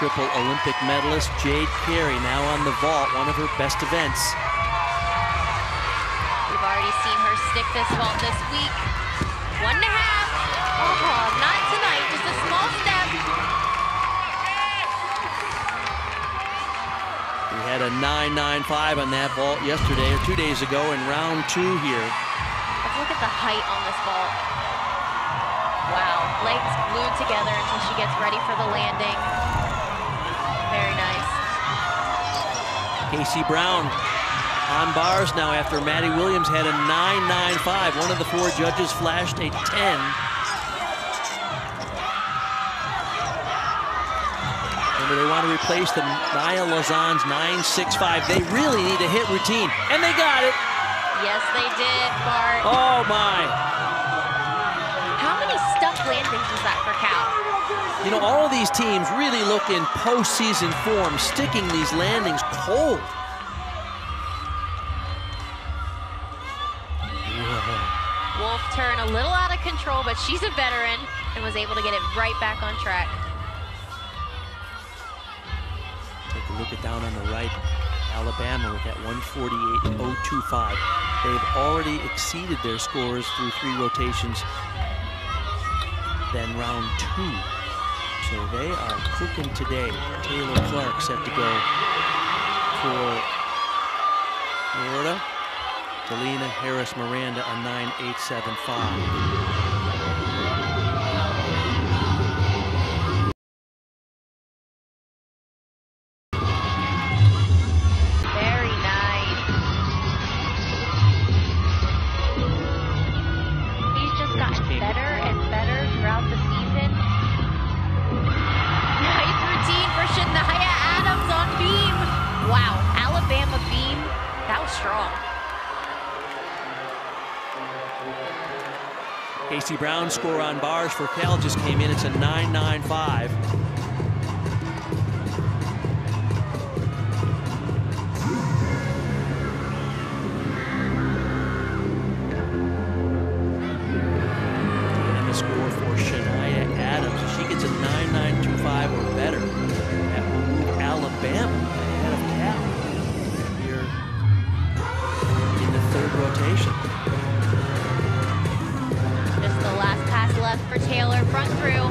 Triple Olympic medalist Jade Carey now on the vault, one of her best events. We've already seen her stick this vault this week. 1.5. Oh, not tonight, just a small step. We had a 9.95 on that vault yesterday or 2 days ago in round 2 here. Let's look at the height on this vault. Wow, legs glued together until she gets ready for the landing. Very nice. Casey Brown on bars now after Maddie Williams had a 9.95. One of the 4 judges flashed a 10. Remember, they want to replace the Nia Lazan's 9.65. They really need a hit routine, and they got it. Yes, they did, Bart. Oh, my. How many stuck landings was that for Cal? You know, all of these teams really look in postseason form, sticking these landings cold. Wolf turn a little out of control, but she's a veteran and was able to get it right back on track. Take a look at down on the right, Alabama with that 148.025. They've already exceeded their scores through 3 rotations. Then round 2. So they are cooking today. Taylor Clark set to go for Florida. Delina Harris Miranda, a 9.875. Strong. Casey Brown's score on bars for Cal just came in. It's a 9.95. And the score for Shania Adams. She gets a 9.925 or better. That will move Alabama ahead of Cal here in the third rotation. Just the last pass left for Taylor, front through,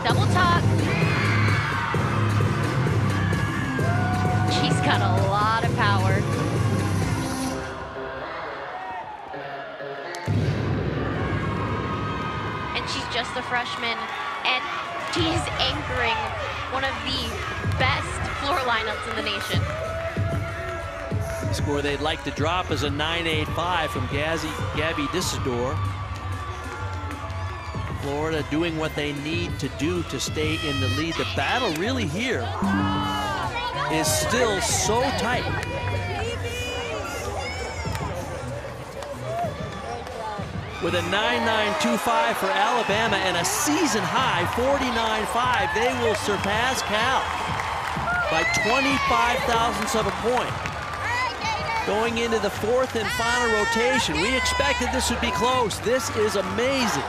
double tuck. She's got a lot of power. And she's just a freshman, and she is anchoring one of the best floor lineups in the nation. The score they'd like to drop is a 9.85 from Gabby Dissidor. Florida doing what they need to do to stay in the lead. The battle really here is still so tight. With a 9.925 for Alabama and a season high 49.5, they will surpass Cal by 25 thousandths of a point. Going into the fourth and final rotation, we expected this would be close. This is amazing.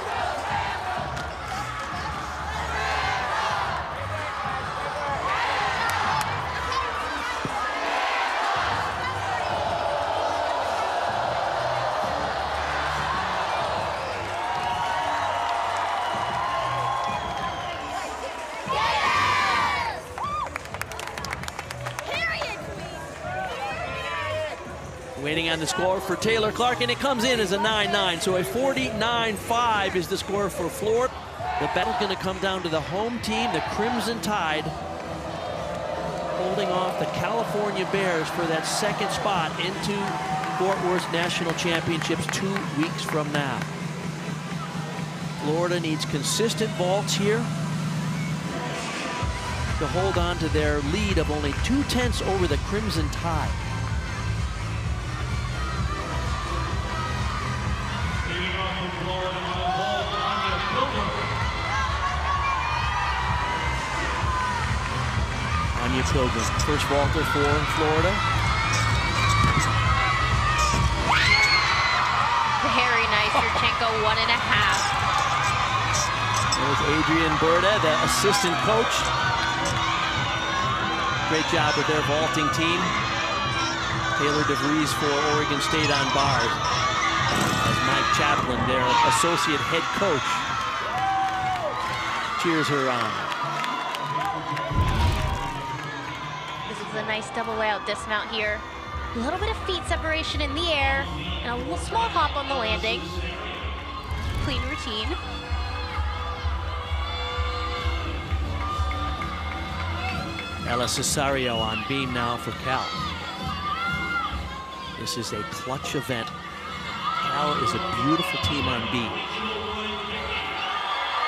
Waiting on the score for Taylor Clark, and it comes in as a 9.9. So a 49.5 is the score for Florida. The battle's going to come down to the home team, the Crimson Tide, holding off the California Bears for that second spot into Fort Worth National Championships 2 weeks from now. Florida needs consistent vaults here to hold on to their lead of only 2/10 over the Crimson Tide. Anya Pilgrim, first vaulter for Florida. Very nice, Yurchenko, 1.5. There's Adrian Berta, the assistant coach. Great job with their vaulting team. Taylor DeVries for Oregon State on bars. As Mike Chaplin, their associate head coach, cheers her on. A nice double layout dismount here. A little bit of feet separation in the air and a little small hop on the landing. Clean routine. Ella Cesario on beam now for Cal. This is a clutch event. Cal is a beautiful team on beam.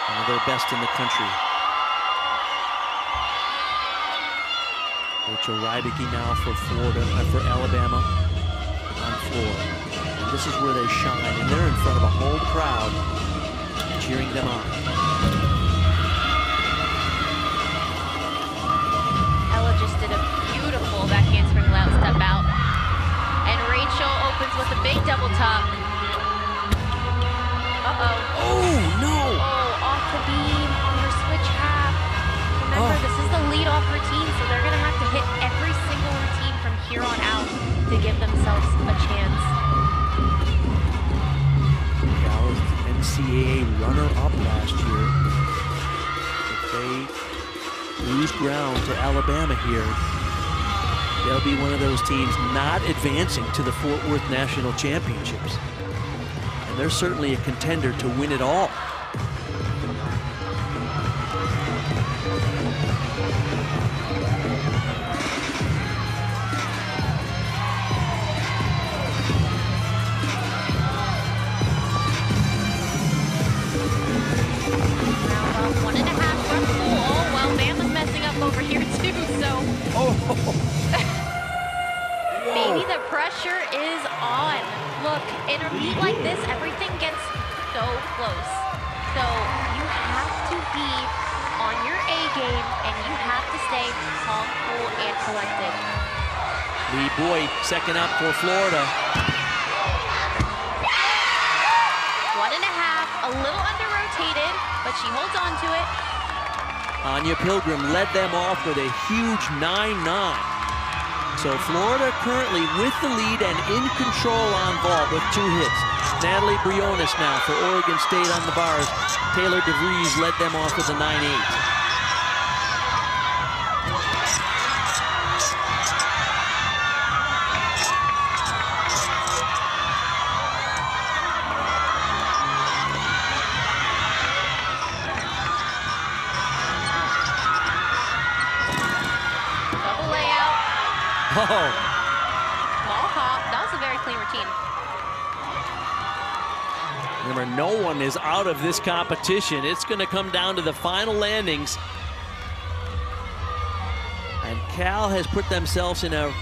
One of their best in the country. Rachel Rybicki now for Alabama on floor. And this is where they shine, and they're in front of a home crowd cheering them on. Ella just did a beautiful back handspring layout step out. And Rachel opens with a big double tuck. Uh-oh. Oh, no! Oh, off the beam on her switch half. Remember, this is the lead-off routine, so they're going to have to hit every single routine from here on out to give themselves a chance. Cal is the NCAA runner-up last year. If they lose ground to Alabama here, they'll be one of those teams not advancing to the Fort Worth National Championships. And they're certainly a contender to win it all. Over here too, so maybe the pressure is on. Look, in a meet like this, everything gets so close. So you have to be on your A game, and you have to stay calm, cool, and collected. Lee Boyd, second up for Florida. 1.5, a little under-rotated, but she holds on to it. Anya Pilgrim led them off with a huge 9-9. So Florida currently with the lead and in control on vault with 2 hits. Natalie Briones now for Oregon State on the bars. Taylor DeVries led them off with a 9-8. Ball hop. That was a very clean routine. Remember, no one is out of this competition. It's going to come down to the final landings. And Cal has put themselves in a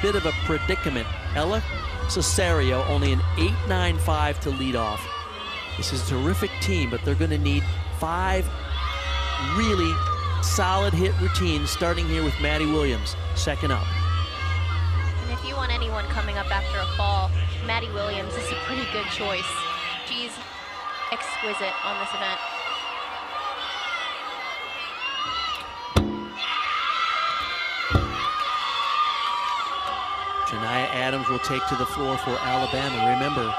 bit of a predicament. Ella Cesario only an 8.95 to lead off. This is a terrific team, but they're going to need 5 really solid hit routines, starting here with Maddie Williams, second up. If you want anyone coming up after a fall, Maddie Williams is a pretty good choice. She's exquisite on this event. Janiyah Adams will take to the floor for Alabama. Remember,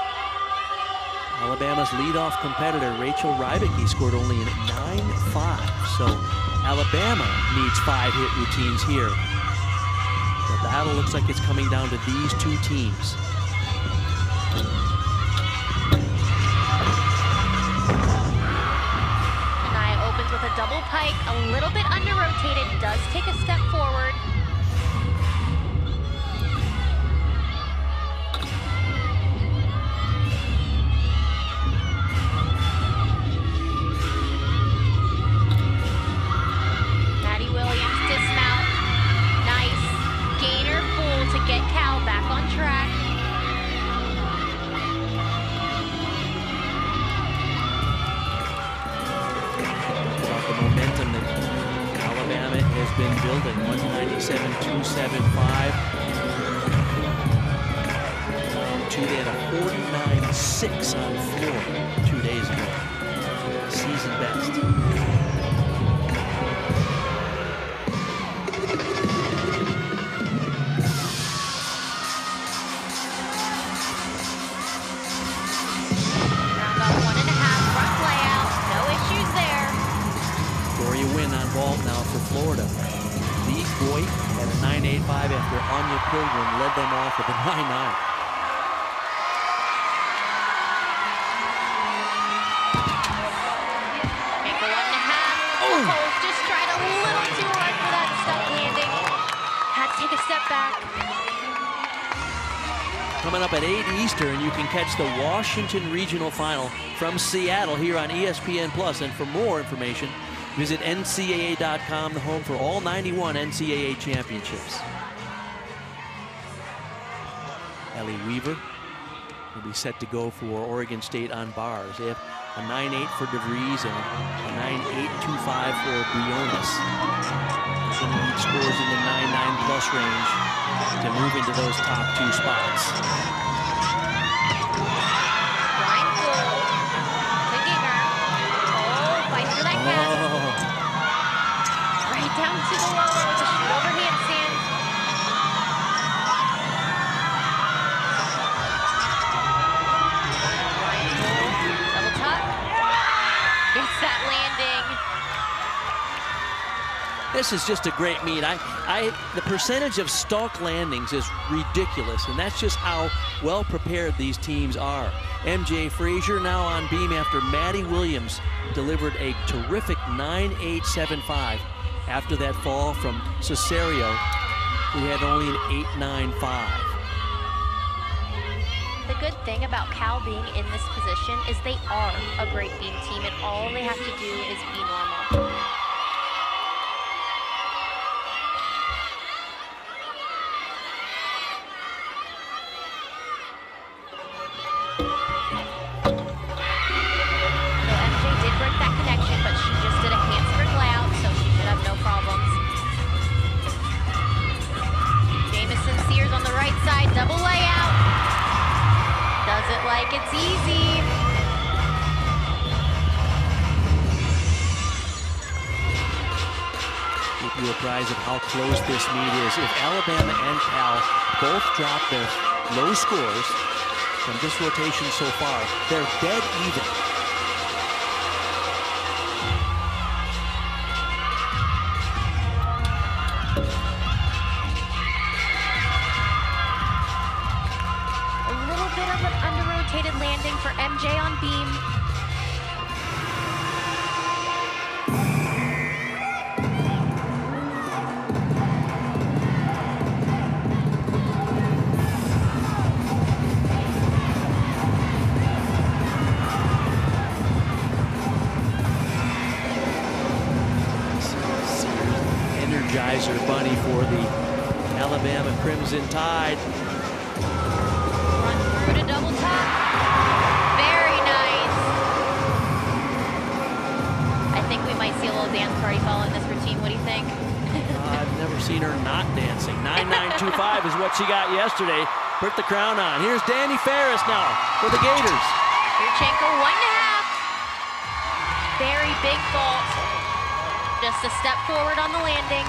Alabama's leadoff competitor, Rachel Rybicki, scored only a 9.5. So Alabama needs 5 hit routines here. The battle looks like it's coming down to these 2 teams. Janiyah opens with a double pike, a little bit under-rotated, does take a step forward. Maddie Williams dismount. Nice. Gainer full to get Cal back on track. About the momentum that Alabama has been building. 197.275. They had a 49.6 on the floor 2 days ago. Season best. Vault now for Florida. Lee Boyd at a 9.85 after Anya Pilgrim led them off with a 9.9. Ankle 1.5. Oh, just tried a little too hard for that stuck landing. Had to take a step back. Coming up at 8 Eastern, you can catch the Washington Regional Final from Seattle here on ESPN+. And for more information, visit NCAA.com, the home for all 91 NCAA championships. Ellie Weaver will be set to go for Oregon State on bars. They have a 9.8 for DeVries and a 9.825 for Briones. They're going to need scores in the 9.9 plus range to move into those top 2 spots. Down to the lower with a shoot over handstand. Double tuck. Gets that landing. This is just a great meet. The percentage of stalk landings is ridiculous, and that's just how well prepared these teams are. MJ Frazier now on beam after Maddie Williams delivered a terrific 9.875 after that fall from Cesario, who had only an 8.95. The good thing about Cal being in this position is they are a great beam team, and all they have to do is be normal. It's easy. Keep you apprised of how close this meet is. If Alabama and Cal both drop their low scores from this rotation so far, they're dead even. Landing for MJ on beam. Energizer bunny for the Alabama Crimson Tide. Run through to double top. See a little dance party following this routine. What do you think? I've never seen her not dancing. 9.925 is what she got yesterday. Put the crown on. Here's Danny Ferris now for the Gators. Yurchenko 1.5. Very big fault. Just a step forward on the landing.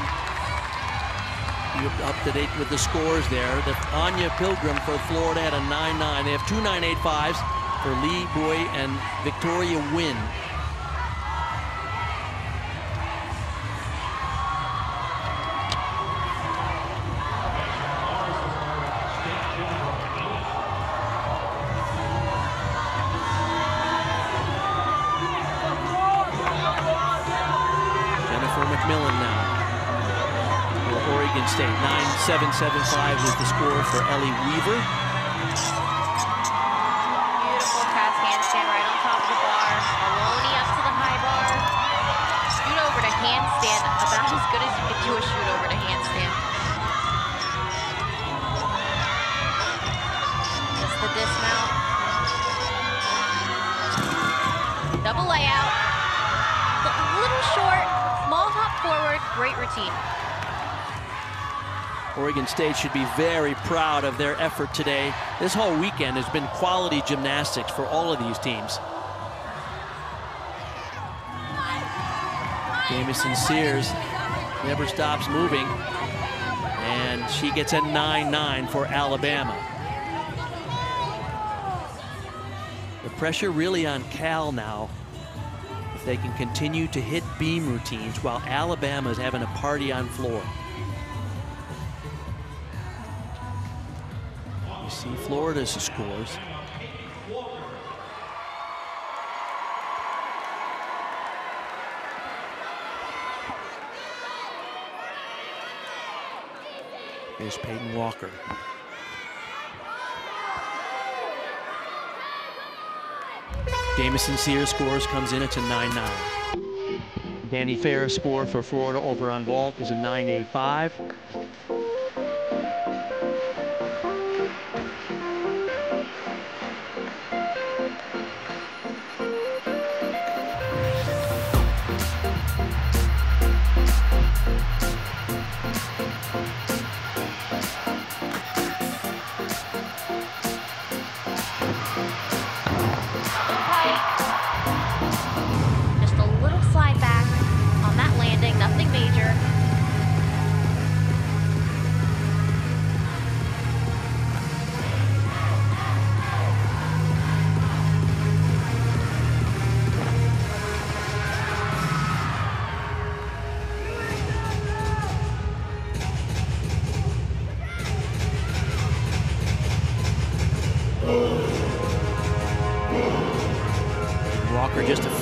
You're up to date with the scores there. The Anya Pilgrim for Florida had a 9.9. They have two 9.85s for Lee Boy and Victoria Wynn. McMillan now for Oregon State. 9.775 is the score for Ellie Weaver. Beautiful pass handstand right on top of the bar. Maloney up to the high bar. Shoot over to handstand. About as good as you could do a shoot over to handstand. Just the dismount. Double layout. A little short. Small hop forward, great routine. Oregon State should be very proud of their effort today. This whole weekend has been quality gymnastics for all of these teams. Jamison Sears never stops moving, and she gets a 9.9 for Alabama. The pressure really on Cal now. They can continue to hit beam routines while Alabama is having a party on floor. You see Florida's scores. Here's Peyton Walker. Jamison Sears scores, comes in, it's a 9.9. Danny Ferris score for Florida over on vault is a 9.85. Nothing major.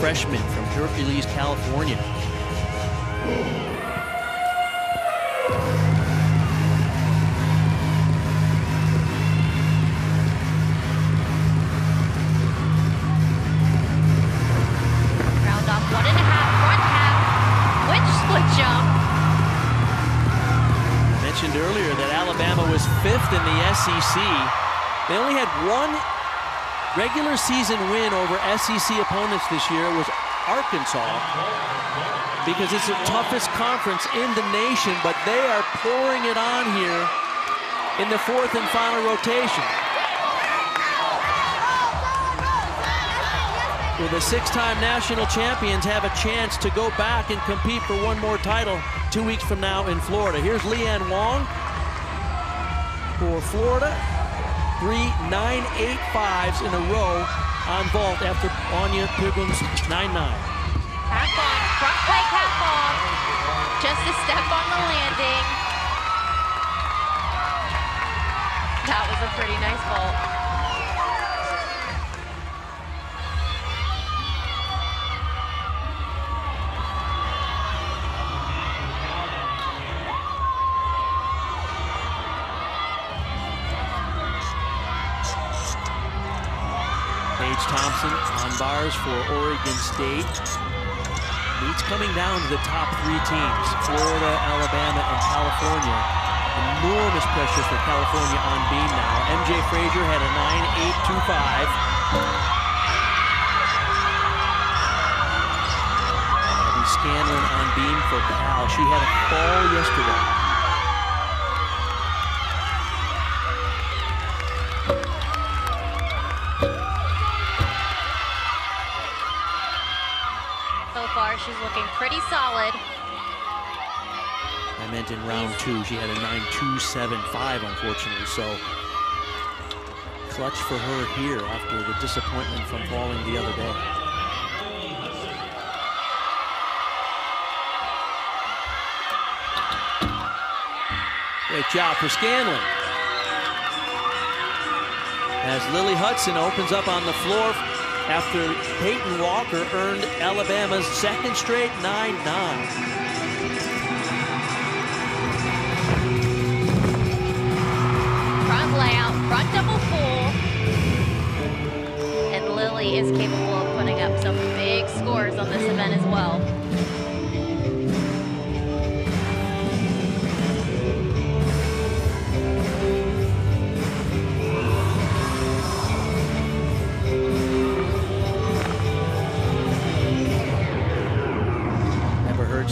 freshman from Hercules, California. Round off 1.5, front half, switch split jump. I mentioned earlier that Alabama was 5th in the SEC. They only had one regular season win over SEC opponents this year. It was Arkansas, because it's the toughest conference in the nation, but they are pouring it on here in the 4th and final rotation. Will the 6-time national champions have a chance to go back and compete for one more title 2 weeks from now in Florida? Here's Leanne Wong for Florida. 3 9.85s in a row on vault after Anya Pigham's 9.9. Half on, front pike half off. Just a step on the landing. That was a pretty nice vault. Thompson on bars for Oregon State. Meets coming down to the top 3 teams, Florida, Alabama, and California. Enormous pressure for California on beam now. MJ Frazier had a 9.825. Abby Scanlon on beam for Cal. She had a fall yesterday. She's looking pretty solid. I meant in round 2, she had a 9.275, unfortunately, so clutch for her here after the disappointment from falling the other day. Great job for Scanlon. As Lily Hudson opens up on the floor after Peyton Walker earned Alabama's 2nd straight 9.9. Front layout, front double pull. And Lily is capable of putting up some big scores on this event as well.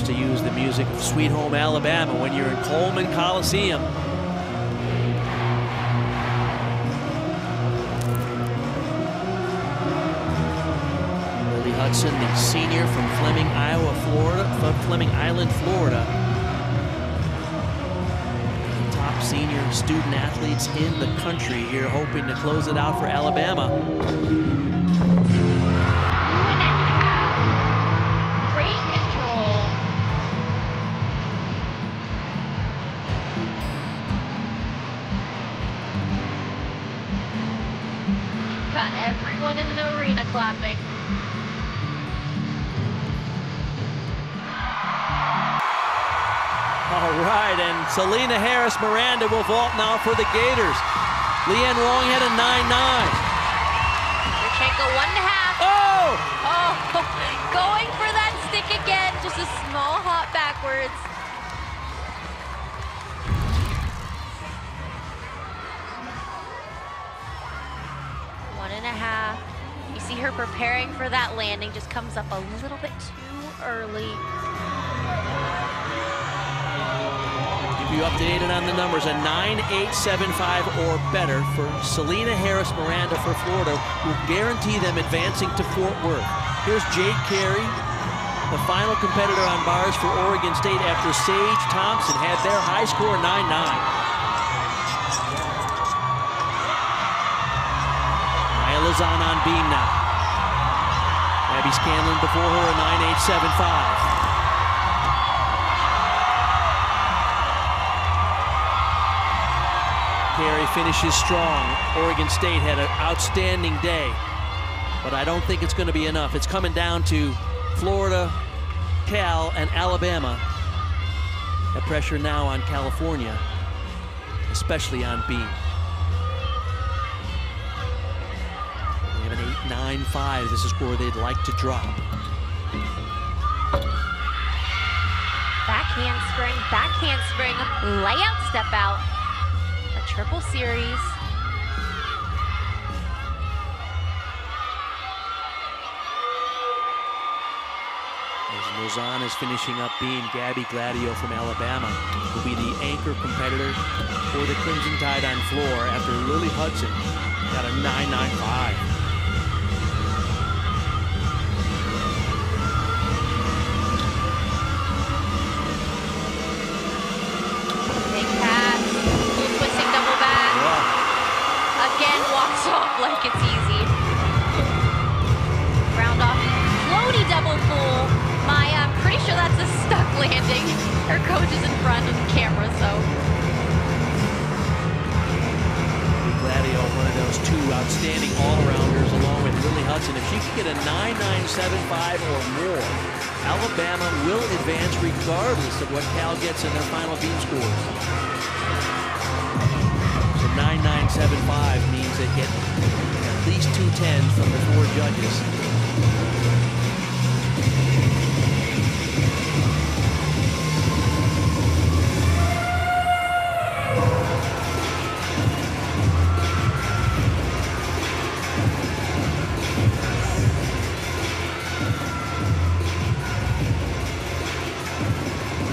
To use the music of Sweet Home Alabama when you're in Coleman Coliseum. Lily Hudson, the senior from Fleming, Fleming Island, Florida. Top senior student athletes in the country here, hoping to close it out for Alabama. Everyone in the arena clapping. All right, and Selena Harris Miranda will vault now for the Gators. Leanne Wong had a 9.9. Yurchenko 1.5. Oh! Oh, going for that stick again. Just a small hop backwards. You see her preparing for that landing, just comes up a little bit too early. Keep you updated on the numbers. A 9.875 or better for Selena Harris Miranda for Florida will guarantee them advancing to Fort Worth. Here's Jade Carey, the final competitor on bars for Oregon State after Sage Thompson had their high score 9.9. Lazan on beam now. Abby Scanlon before her a 9.875. Carey finishes strong. Oregon State had an outstanding day, but I don't think it's going to be enough. It's coming down to Florida, Cal, and Alabama. The pressure now on California, especially on Beam. They have an 8-9-5. This is a score they'd like to drop. Back handspring, layout step out. A triple series. As Lozon is finishing up Beam, Gabby Gladio from Alabama will be the anchor competitor for the Crimson Tide on floor after Lily Hudson got a 9.95. Off like it's easy. Round off, floaty double pull. Maya, I'm pretty sure that's a stuck landing. Her coach is in front of the camera, so. Gladio, one of those two outstanding all-arounders along with Lily Hudson. If she could get a 9.975 or more, Alabama will advance regardless of what Cal gets in their final Beam scores. 9.975 means they get at least 2 10s from the 4 judges.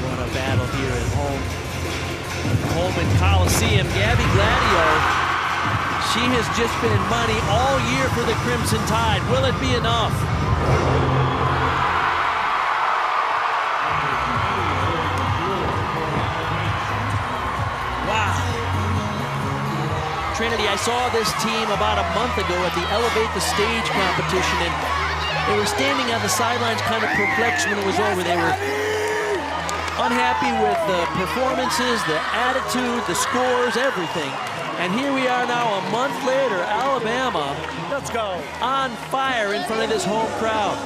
What a battle here at home. Holman Coliseum. Gabby Gladio, she has just been money all year for the Crimson Tide. Will it be enough? Wow. Trinity, I saw this team about a month ago at the Elevate the Stage competition, and they were standing on the sidelines kind of perplexed when it was over. They were unhappy with the performances, the attitude, the scores, everything. And here we are now, a month later, Alabama, let's go, on fire in front of this home crowd.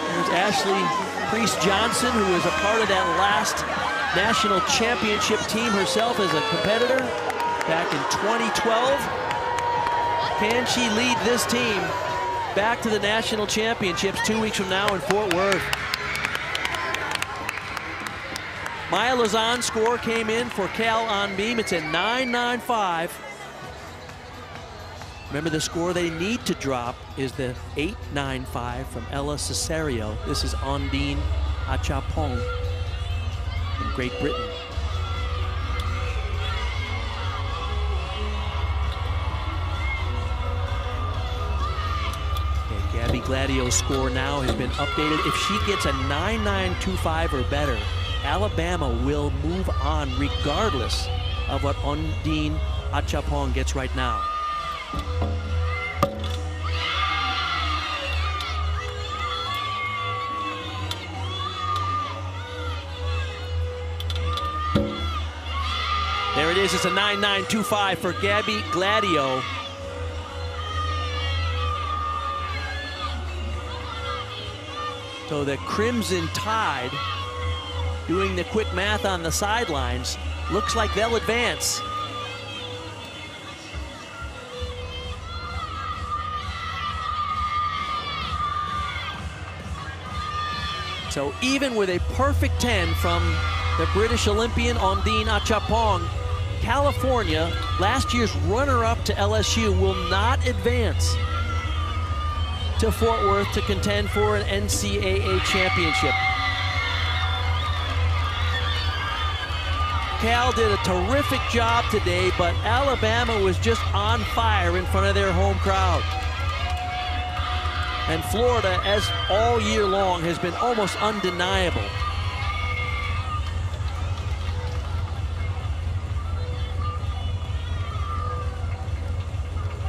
There's Ashley Priest-Johnson, who was a part of that last national championship team herself as a competitor back in 2012. Can she lead this team back to the national championships 2 weeks from now in Fort Worth? Maya Lozon's score came in for Cal on Beam. It's a 9.95. Remember, the score they need to drop is the 8.95 from Ella Cesario. This is Ondine Achapong from Great Britain. Okay, Gabby Gladio's score now has been updated. If she gets a 9.925 or better, Alabama will move on regardless of what Ondine Achapong gets right now. There it is. It's a 9.925 for Gabby Gladio. So the Crimson Tide, doing the quick math on the sidelines, looks like they'll advance. So even with a perfect 10 from the British Olympian Ondine Achapong, California, last year's runner-up to LSU, will not advance to Fort Worth to contend for an NCAA championship. Cal did a terrific job today, but Alabama was just on fire in front of their home crowd. And Florida, as all year long, has been almost undeniable.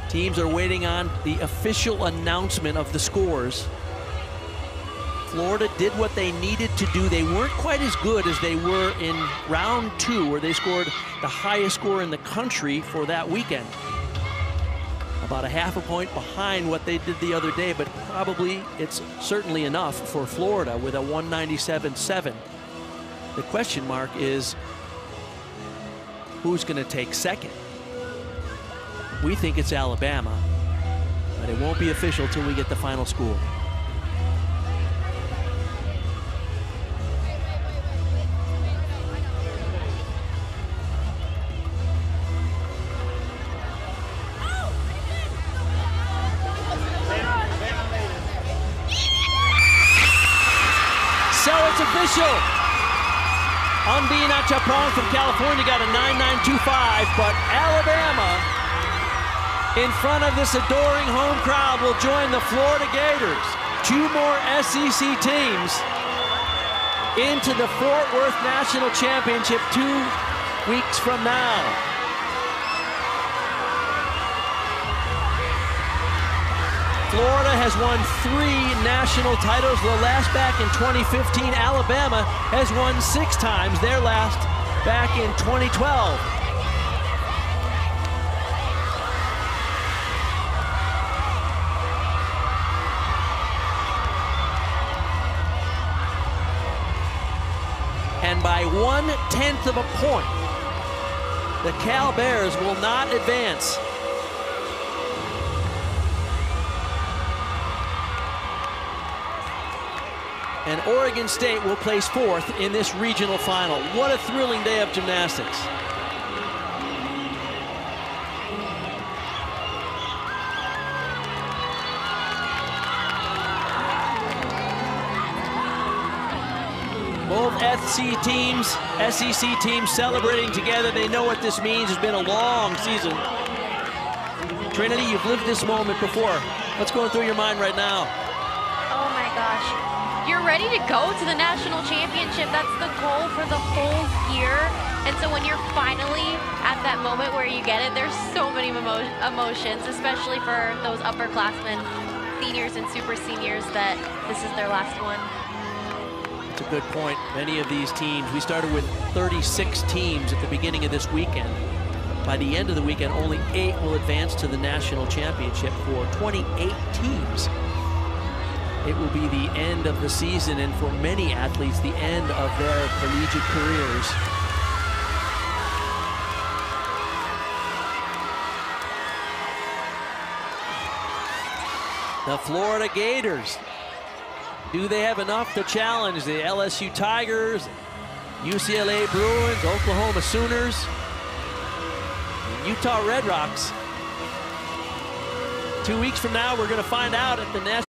Teams are waiting on the official announcement of the scores. Florida did what they needed to do. They weren't quite as good as they were in round 2, where they scored the highest score in the country for that weekend. about a half a point behind what they did the other day, but probably it's certainly enough for Florida with a 197.7. The question mark is who's going to take second. We think it's Alabama, but it won't be official till we get the final score. So it's official. Undine Achapong from California got a 9.925, but Alabama, in front of this adoring home crowd, will join the Florida Gators. 2 more SEC teams into the Fort Worth National Championship 2 weeks from now. Florida has won 3 national titles, the last back in 2015. Alabama has won 6 times, their last back in 2012. And by 1/10 of a point, the Cal Bears will not advance. And Oregon State will place 4th in this regional final. What a thrilling day of gymnastics. Both SEC teams celebrating together. They know what this means. It's been a long season. Trinity, you've lived this moment before. What's going through your mind right now? Oh my gosh. You're ready to go to the national championship. That's the goal for the whole year. And so when you're finally at that moment where you get it, there's so many emotions, especially for those upperclassmen, seniors and super seniors, that this is their last one. That's a good point. Many of these teams, we started with 36 teams at the beginning of this weekend. By the end of the weekend, only 8 will advance to the national championship. For 28 teams, it will be the end of the season, and for many athletes, the end of their collegiate careers. The Florida Gators, do they have enough to challenge the LSU Tigers, UCLA Bruins, Oklahoma Sooners, and Utah Red Rocks? 2 weeks from now, we're going to find out at the national